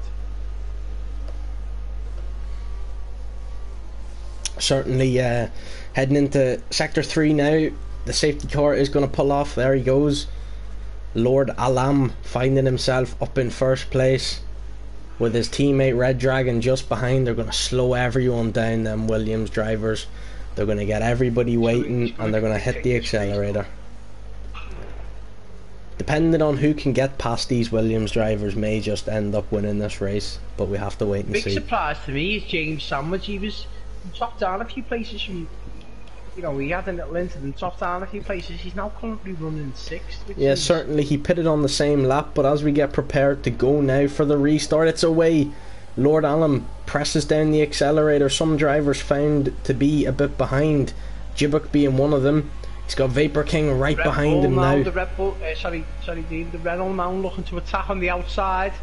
Certainly, heading into sector 3 now. The safety car is going to pull off. There he goes. Lord Alam finding himself up in first place with his teammate Red Dragon just behind. They're going to slow everyone down, them Williams drivers. They're going to get everybody waiting and they're going to hit the accelerator. Depending on who can get past these Williams drivers may just end up winning this race, but we have to wait and see. Big surprise to me is James Sandwich. He was top down a few places from, you know, he had a little incident, top down a few places. He's now currently running 6th. Yeah, certainly he pitted on the same lap, but as we get prepared to go now for the restart, it's away. Lord Allen presses down the accelerator. Some drivers found to be a bit behind, Gibbuk being one of them. He's got Vapor King right behind him now. The Red Bull, Dave, the Red Bull now looking to attack on the outside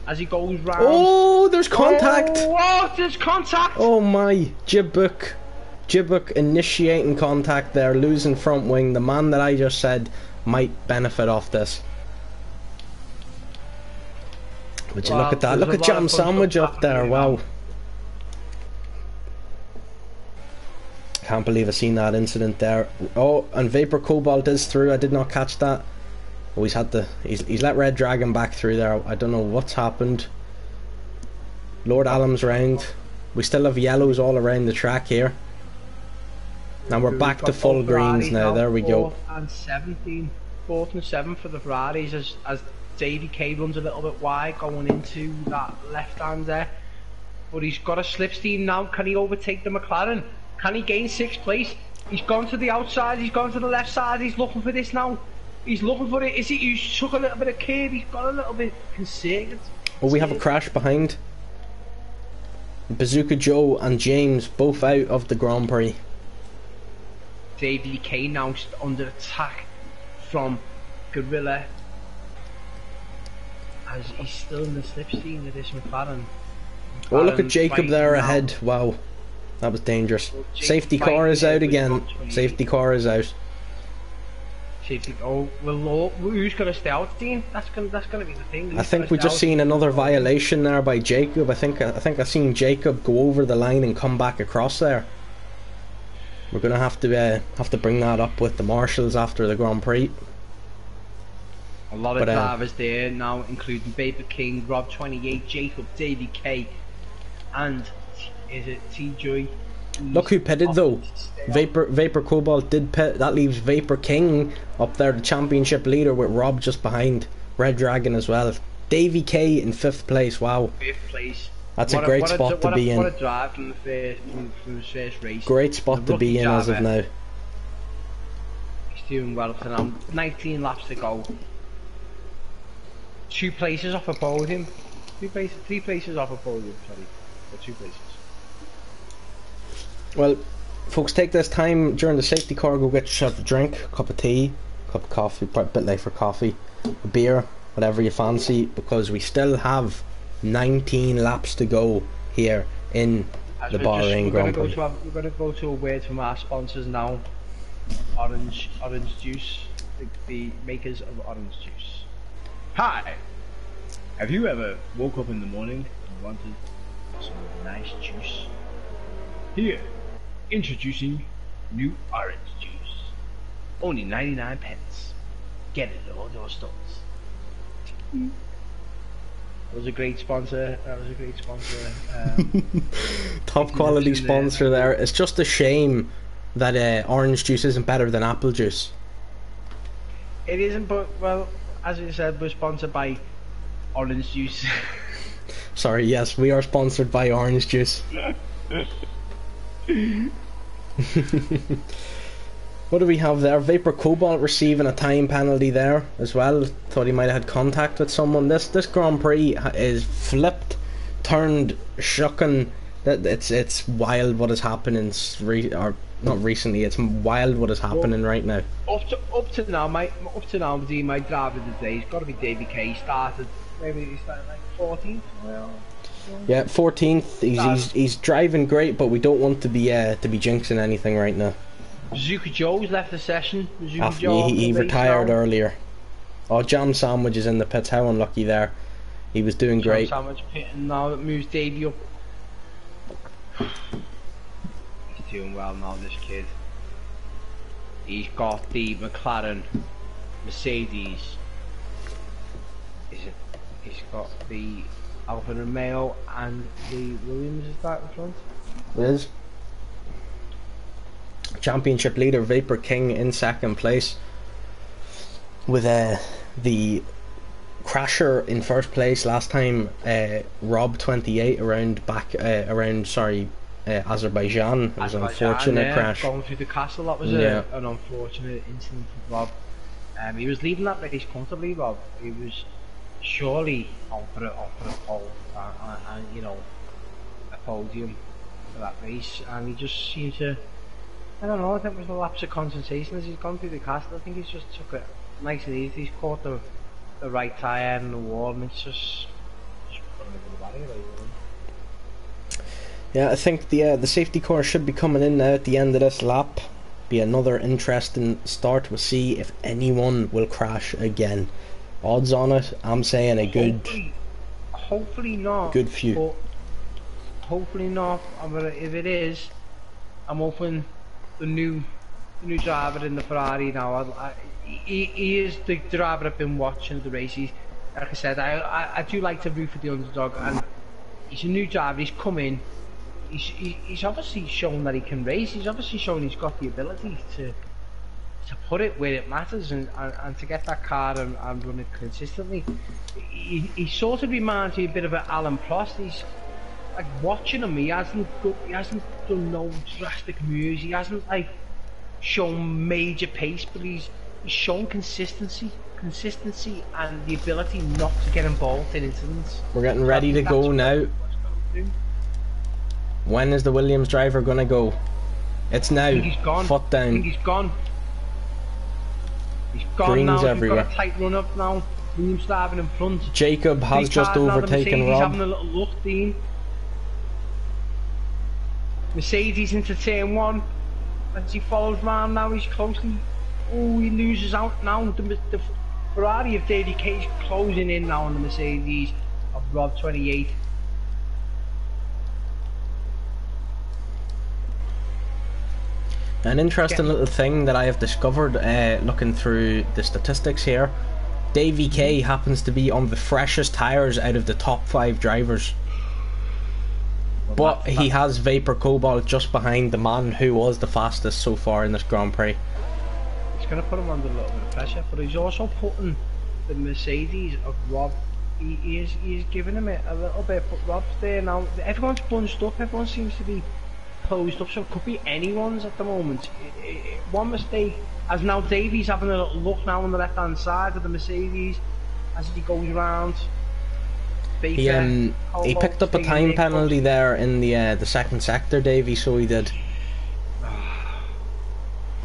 as he goes round. Oh, there's contact! Oh, there's contact! Oh my, Gibbuk initiating contact there, losing front wing. The man that I just said might benefit off this. Would you look at that? Look at Jam Sandwich up there, wow. Can't believe I've seen that incident there. Oh, and Vapor Cobalt is through. I did not catch that. Oh, he's let Red Dragon back through there. I don't know what's happened. Lord Alam's round. We still have yellows all around the track here. Now we're back to full greens now. There we go. 4th and 17. 4th and 7th for the Ferraris as Davey K runs a little bit wide going into that left hand there. But he's got a slipstream now. Can he overtake the McLaren? Can he gain 6th place? He's gone to the outside. He's gone to the left side. He's looking for this now. He's looking for it. Is he? He's took a little bit of curve. He's got a little bit concerned. Oh, we have a crash behind. Bazooka Joe and James both out of the Grand Prix. Davey K now under attack from Gorilla as he's still in the slipstream of this McLaren. Oh, look at Jacob there ahead. Wow, that was dangerous. Safety car is out again. Safety car is out. Oh, well, who's going to stay out, Dean? That's going to be the thing. I think we just seen another violation there by Jacob. I think I seen Jacob go over the line and come back across there. We're going to have to bring that up with the marshals after the Grand Prix. A lot of drivers there now, including Vapor King, Rob 28, Jacob, Davey K, and is it TJ? Look who pitted though. Vapor Cobalt did pit. That leaves Vapor King up there, the championship leader, with Rob just behind. Red Dragon as well. Davey K in 5th place. Wow. 5th place. That's a great spot to be in. What a drive from the first race. Great spot to be in as of now. He's doing well up to now. 19 laps to go. 2 places off a podium. 3 places off a podium, sorry. Or 2 places. Well, folks, take this time during the safety car, go get yourself a drink, a cup of tea, a cup of coffee, probably a bit late for coffee, a beer, whatever you fancy, because we still have 19 laps to go here in the Bahrain Grand Prix. We're going to go to a word from our sponsors now. Orange Juice, the makers of orange juice. Hi! Have you ever woke up in the morning and wanted some nice juice? Here, introducing new orange juice. Only 99 pence. Get it at all your stores. That was a great sponsor. Top quality sponsor there. It's just a shame that orange juice isn't better than apple juice. It isn't, but well, as you said, we're sponsored by orange juice. Sorry, yes, we are sponsored by orange juice. What do we have there? Vapor Cobalt receiving a time penalty there as well. Thought he might have had contact with someone. This Grand Prix is flipped, turned, shocking. It's wild what is happening. Not recently. It's wild what is happening right now. Up to now, my driver of the day has got to be Davey K. He started like 14th. Well, Yeah, 14th. He's driving great, but we don't want to be jinxing anything right now. Zuka Joe's left the session. After he retired earlier. Oh, Jam Sandwich is in the pits. How unlucky there. He was doing great. Jam Sandwich pitting now. That moves Davey up. He's doing well now, this kid. He's got the McLaren, Mercedes. He's got the Alfa Romeo and the Williams. Is that in front? It is. Championship leader Vapor King in second place, with the Crasher in first place last time. Rob 28 around Azerbaijan. It was an unfortunate crash. Going through the castle, that was an unfortunate incident for Rob. He was leading that race comfortably, Rob. He was surely on for a pole and you know, a podium for that race, and he just seemed to, I don't know, I think it was a lapse of concentration as he's gone through the castle. I think he's just took it nice and easy. He's caught the right tyre in the wall, and it's just put him over the barrier, really. Yeah, I think the safety car should be coming in now at the end of this lap. Be another interesting start. We'll see if anyone will crash again. Odds on it, I'm saying a good. Hopefully not. Good few. But hopefully not. But if it is, I'm hoping the new driver in the Ferrari now. He is the driver I've been watching the races. Like I said, I do like to root for the underdog, and he's a new driver. He's come in. He's obviously shown that he can race. He's obviously shown he's got the ability to put it where it matters and to get that car and run it consistently. He sort of reminds me a bit of an Alan Prost. He's like, watching him, he hasn't done no drastic moves. He hasn't like shown major pace, but he's shown consistency and the ability not to get involved in incidents. We're getting ready to go now. When is the Williams driver gonna go? It's now. He's gone. Foot down. I think he's gone. He's gone. Greens now. everywhere. He's got a tight run up now. Williams driving in front. Jacob has just overtaken Rob. He's having a little look, Dean. Mercedes into turn one. As he follows round now, he's closely. Oh, he loses out now. The Ferrari of Davey K is closing in now on the Mercedes of Rob 28. An interesting little thing that I have discovered looking through the statistics here. Davey K happens to be on the freshest tyres out of the top 5 drivers. But he has Vapor Cobalt just behind the man who was the fastest so far in this Grand Prix. It's going to put him under a little bit of pressure, but he's also putting the Mercedes of Rob. He's giving him it a little bit, but Rob's there now. Everyone's bunched up, everyone seems to be closed up, so it could be anyone's at the moment. One mistake, as now Davies having a little look now on the left hand side of the Mercedes as he goes around. Baker, he picked up a time penalty there in the second sector, Davey, so he did.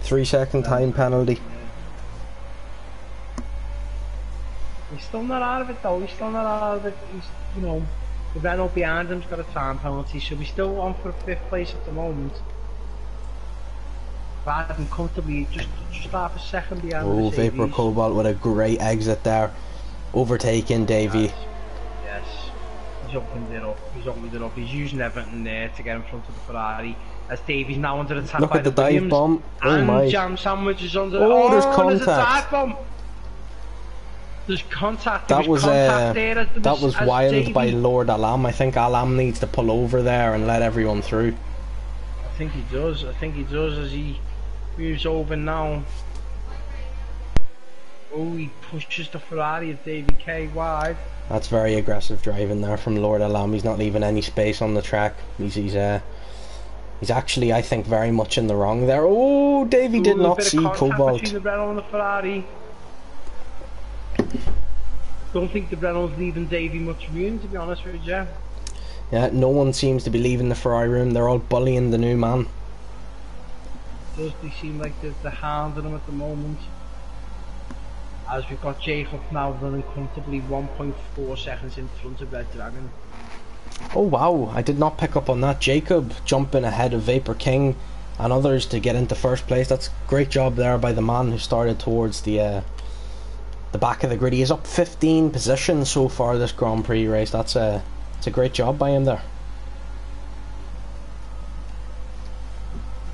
3-second time penalty. He's still not out of it though, he's still not out of it. He's, you know, the Renault behind him's got a time penalty, so we're still on for 5th place at the moment. Rather than comfortably, just half a second behind. Oh, Vapor Cobalt with a great exit there, overtaking Davey. Yes, he's opened it up. He's using everything there to get in front of the Ferrari. As Davey's now under attack. Look at the dive bomb. Oh and my! Jam Sandwich is under. Oh, there's contact. There's a dive bomb. There's contact. That was wild Davey. by Lord Alam. I think Alam needs to pull over there and let everyone through. I think he does as he moves over now. Oh, he pushes the Ferrari of Davey K wide. That's very aggressive driving there from Lord Alam. He's not leaving any space on the track. He's actually, I think, very much in the wrong there. Oh, Davey did not see Cobalt. Between the Renault and the Ferrari. Don't think the Renault's leaving Davey much room, to be honest with you. Yeah, no one seems to be leaving the Ferrari room. They're all bullying the new man. Does they seem like they're hounding him at the moment? As we've got Jacob now running comfortably 1.4 seconds in front of Red Dragon. Oh wow, I did not pick up on that. Jacob jumping ahead of Vapor King and others to get into first place. That's great job there by the man who started towards the back of the grid. He is up 15 positions so far this Grand Prix race. It's a great job by him there.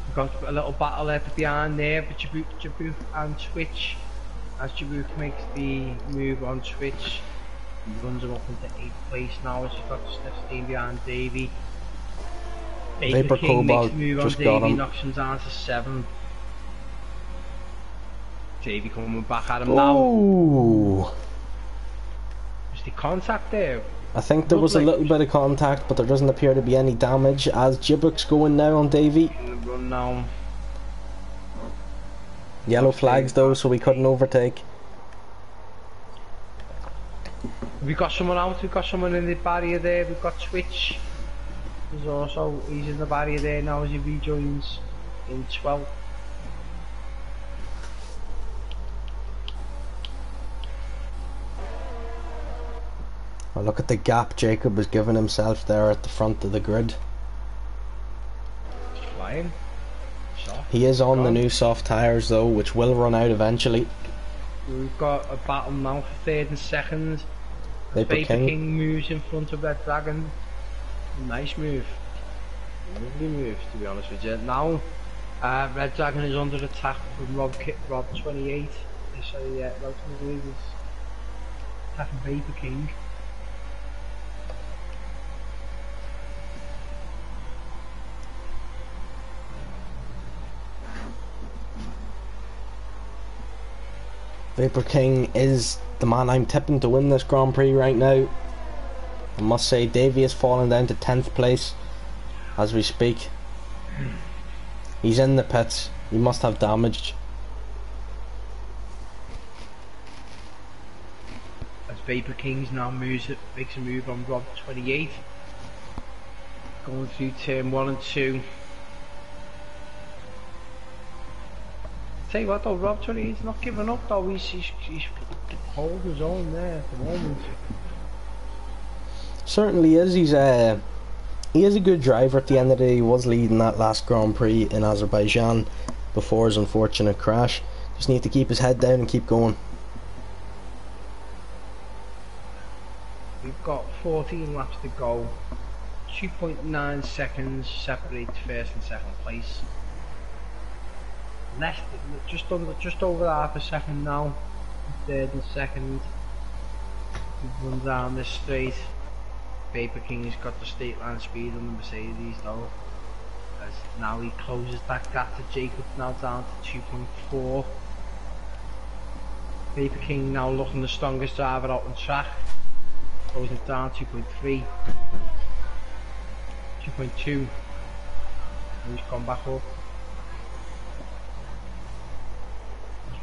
We've got a little battle left behind there for Jabuk and Switch. As Jabuk makes the move on Switch, he runs him up into 8th place now as he's got the stiff steam behind Davey. Vapor King Cobalt makes the move on just got Davey, him. knocks him down to 7th. Davey coming back at him now. Oh! Was the contact there? I think there was a little bit of contact, but there doesn't appear to be any damage as Jibbock's going now on Davey. In the run now. Yellow flags though, so we couldn't overtake. We've got someone out, we've got someone in the barrier there, we've got Switch. He's in the barrier there now as he rejoins in 12th. Well, look at the gap Jacob was giving himself there at the front of the grid. Flying. He is on the new soft tyres though, which will run out eventually. We've got a battle now for 3rd and 2nd. Vapor King moves in front of Red Dragon. Nice move. Lovely move, to be honest with you. Now, Red Dragon is under attack from Rob 28. Sorry, yeah, Rob 28 is attacking Vapor King. Vapor King is the man I'm tipping to win this Grand Prix right now. I must say Davey has fallen down to 10th place as we speak. He's in the pits. He must have damaged. As Vapor Kings now makes a move on Rob 28. Going through turn 1 and 2. Tell you what though, Rob 28's not giving up though, he's holding his own there at the moment. Certainly is. He is a good driver at the end of the day. He was leading that last Grand Prix in Azerbaijan before his unfortunate crash. Just need to keep his head down and keep going. We've got 14 laps to go. 2.9 seconds separate first and second place. Just over half a second now. 3rd and 2nd. We run down this straight. Vapor King's got the straight line speed on the Mercedes though. As now he closes that gap to Jacob, now down to 2.4. Vapor King now looking the strongest driver out on track. Closing it down 2.3. 2.2. He's gone back up.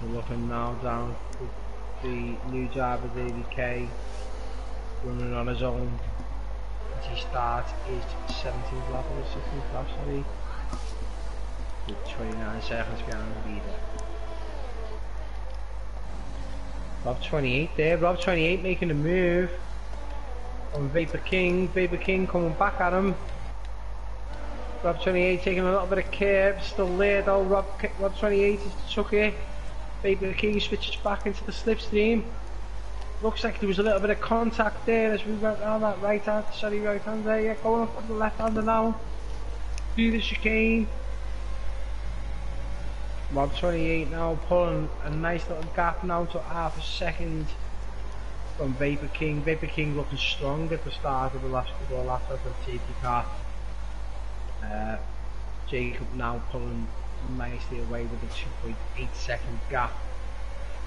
We're looking now down with the new driver Davey K running on his own as he starts his 17th lap or 16th lap, sorry, with 29 seconds behind the leader. Rob 28 there, Rob 28 making a move on Vapor King coming back at him. Rob 28 taking a little bit of curve, still there though. Rob 28 is took it. Vapor King switches back into the slipstream. Looks like there was a little bit of contact there as we went around that right hand there, yeah, going up on the left hander now. Through the chicane. Rob 28 now pulling a nice little gap now to half a second from Vapor King. Vapor King looking strong at the start of the last couple of laps of the safety car. Jacob now pulling nicely away with a 2.8 second gap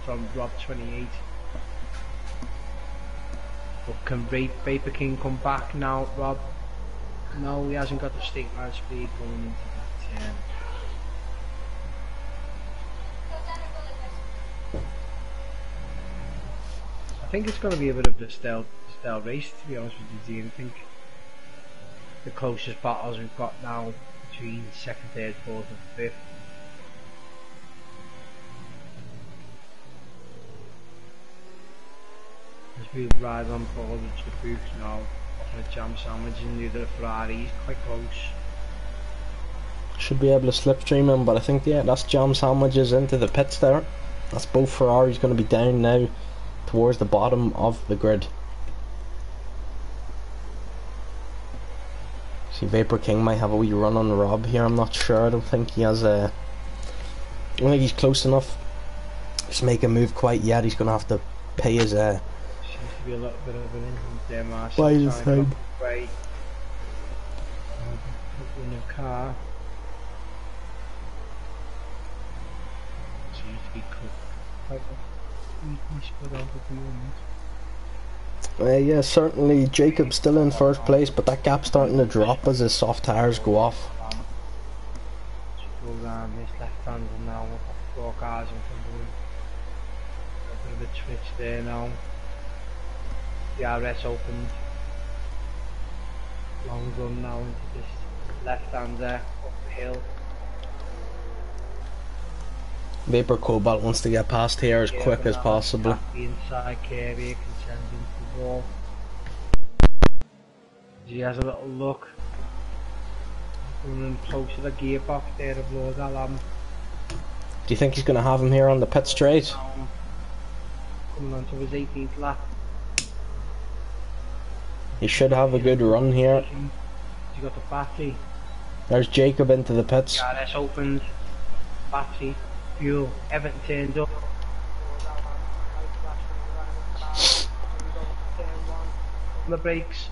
from Rob 28. But can Vapor King come back now, Rob? No, he hasn't got the straight line speed going into that turn. I think it's going to be a bit of a stale race, to be honest with you, Dean. I think the closest battles we've got now between 2nd, 3rd, 4th and 5th. As we ride on forward to the booth now, a jam sandwich in the other Ferrari. He's quite close. Should be able to slipstream him, but I think yeah, that's jam sandwiches into the pits there. That's both Ferraris going to be down now towards the bottom of the grid. See, Vapor King might have a wee run on Rob here. I'm not sure. I don't think he has a. I don't think he's close enough to make a move quite yet. He's going to have to pay his. Seems to be a little bit of an injury there, Marshall. By his side. Way. In the car. Seems to be quite a weakly spread out at the moment. Yeah, certainly Jacob's still in first place, but that gap's starting to drop as his soft tyres go off. Go down this left hander now, we've got 4 cars in front of him. A bit of a twitch there now. The RS opened. Long run now into this left hander up the hill. Vapor Cobalt wants to get past here as quick as possible. The inside curve here can send into the wall. He has a little look. Coming close to the gearbox there of Lord Alam. Do you think he's going to have him here on the pit straight? Coming on to his 18th lap. He should have a good run here. He's got the battery. There's Jacob into the pits. RS opened. Battery. Fuel. Everything turned up. On the brakes.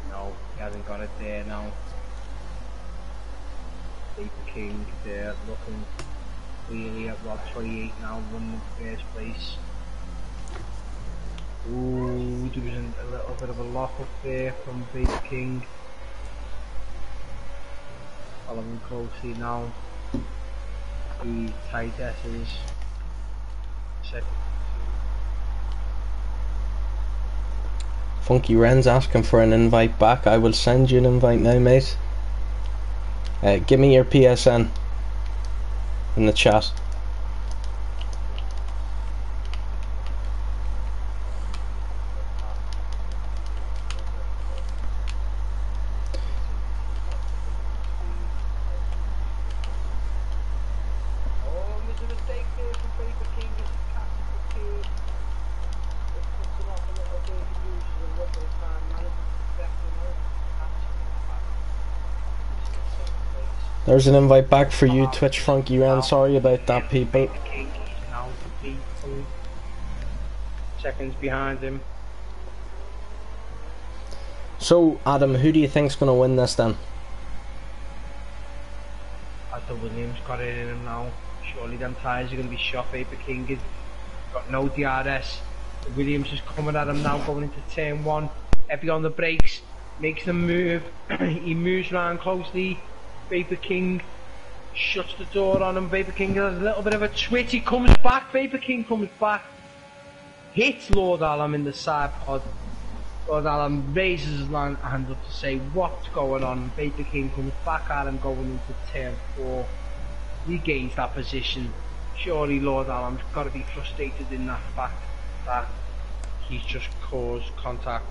No, he hasn't got it there now. Vapor King there looking clearly at Rob 28 now, running in first place. Ooh, there was a little bit of a lock up there from Vapor King. Following closely now. The tight S's. Second. Funky Wren's asking for an invite back. I will send you an invite now, mate. Give me your PSN in the chat. There's an invite back for you, Twitch Funky Wren. Sorry about that, people. Seconds behind him. So, Adam, who do you think's going to win this then? After Williams got it in him now, surely them tyres are going to be shot. Vapor King has got no DRS. Williams is coming at him now, going into turn 1. Heavy on the brakes, makes them move. He moves around closely. Vapor King shuts the door on him. Vapor King has a little bit of a twitch. He comes back. Vapor King comes back. Hits Lord Alam in the side pod. Lord Alam raises his hand up to say what's going on. Vapor King comes back at him going into turn 4. Regains that position. Surely Lord Alam's got to be frustrated in that fact that he's just caused contact.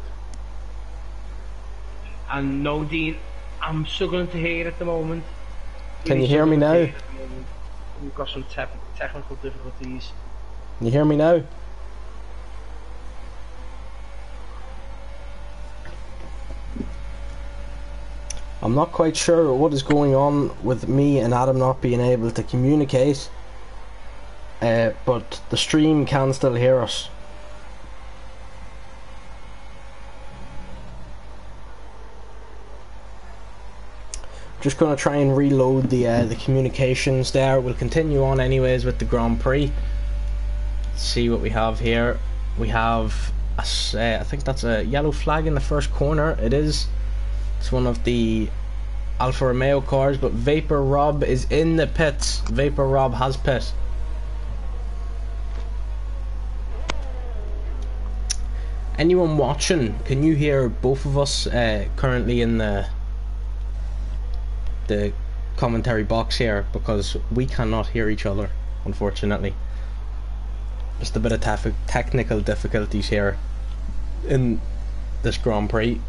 And no, Dean, I'm struggling to hear at the moment. Can you hear me now? We've got some technical difficulties. Can you hear me now? I'm not quite sure what is going on with me and Adam not being able to communicate, but the stream can still hear us. Just going to try and reload the communications there. We'll continue on anyways with the Grand Prix. Let's see what we have here. We have I think that's a yellow flag in the first corner. It is. It's one of the Alfa Romeo cars, but Vapor Rob is in the pits. Vapor Rob has pit. Anyone watching, can you hear both of us currently in the commentary box here? Because we cannot hear each other, unfortunately. Just a bit of technical difficulties here in this Grand Prix.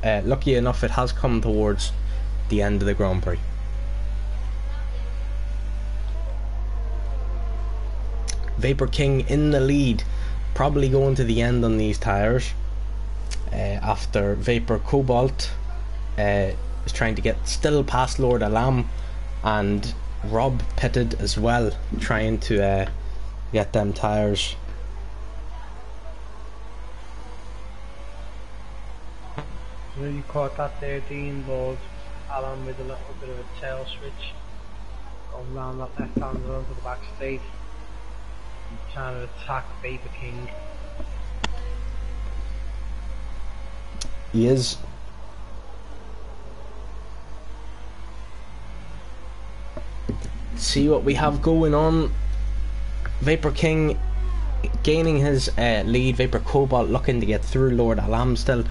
Lucky enough, it has come towards the end of the Grand Prix. Vapor King in the lead, probably going to the end on these tyres, after Vapor Cobalt is trying to get still past Lord Alam, and Rob pitted as well, trying to get them tyres. You caught that there, Dean. Lord Alan with a little bit of a tail switch, going round that left hander onto the back straight, and trying to attack Vapor King. He is. See what we have going on. Vapor King gaining his lead. Vapor Cobalt looking to get through Lord Alam still.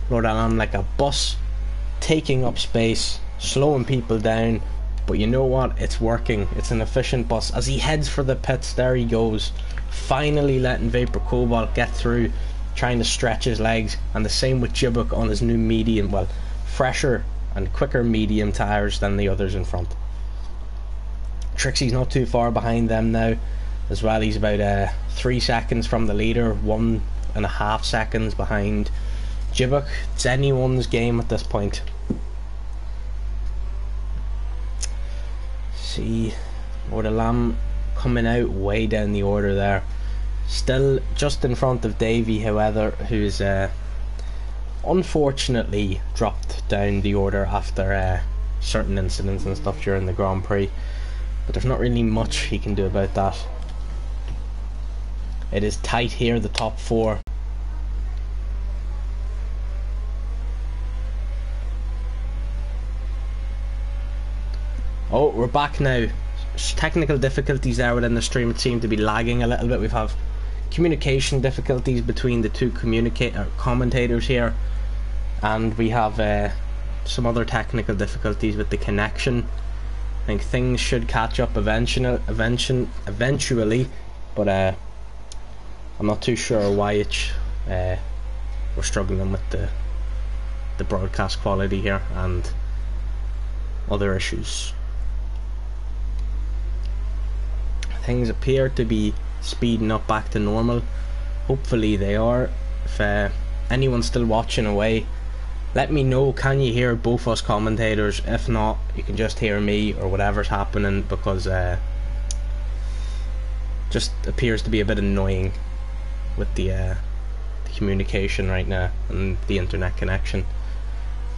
Lord Alam like a bus, taking up space, slowing people down, but you know what, it's working. It's an efficient bus. As he heads for the pits, there he goes, finally letting Vapor Cobalt get through, trying to stretch his legs. And the same with Jibbock on his new medium, well, fresher and quicker medium tyres than the others in front. Trixie's not too far behind them now as well. He's about 3 seconds from the leader, 1.5 seconds behind Jibbock. It's anyone's game at this point. See Lord Alam coming out way down the order there, still just in front of Davey, however, who's unfortunately dropped down the order after certain incidents and stuff during the Grand Prix, but there's not really much he can do about that. It is tight here, the top 4. Oh, we're back now. Technical difficulties there within the stream. It seemed to be lagging a little bit. We've have communication difficulties between the two commentators here, and we have some other technical difficulties with the connection. I think things should catch up eventually, but I'm not too sure why we're struggling with the broadcast quality here and other issues. Things appear to be speeding up back to normal. Hopefully they are. If anyone's still watching away, let me know, can you hear both us commentators? If not, you can just hear me or whatever's happening, because just appears to be a bit annoying with the communication right now and the internet connection.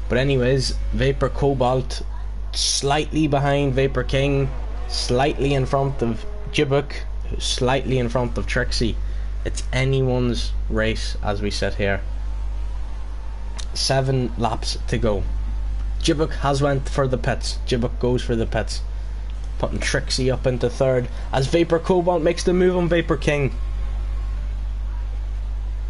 But anyways, Vapor Cobalt slightly behind Vapor King, slightly in front of Jibbock, slightly in front of Trixie. It's anyone's race as we sit here. 7 laps to go. Jibbock has went for the pits. Jibbock goes for the pits, putting Trixie up into 3rd as Vapor Cobalt makes the move on Vapor King.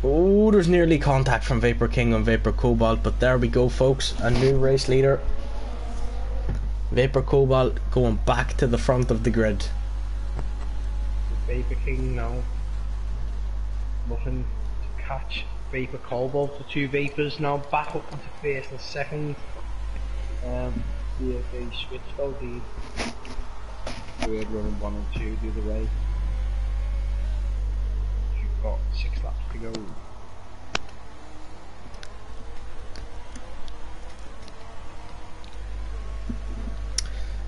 Oh, there's nearly contact from Vapor King on Vapor Cobalt, but there we go, folks. A new race leader. Vapor Cobalt going back to the front of the grid. Vapor King now looking to catch Vapor Cobalt. The 2 Vapors now back up into 1st and 2nd. They switched though, the 3rd running 1 and 2 the other way. You've got 6 laps to go.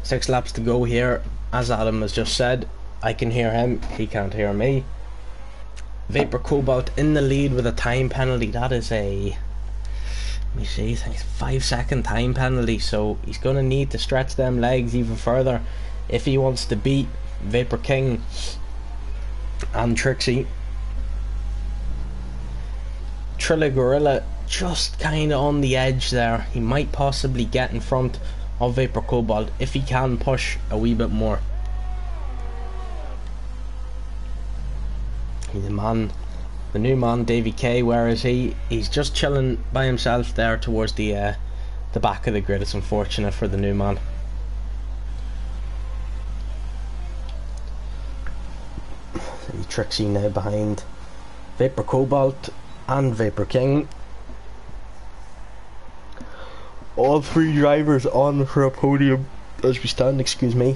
Six laps to go here. As Adam has just said, I can hear him, he can't hear me. Vapor Cobalt in the lead with a time penalty. That is a, let me see, I think it's 5-second time penalty, so he's going to need to stretch them legs even further if he wants to beat Vapor King and Trixie. Trilla Gorilla just kind of on the edge there. He might possibly get in front of Vapor Cobalt if he can push a wee bit more. He's the new man, Davy K. Where is he? He's just chilling by himself there towards the back of the grid. It's unfortunate for the new man. Trixie now behind Vapor Cobalt and Vapor King. All three drivers on for a podium as we stand, excuse me.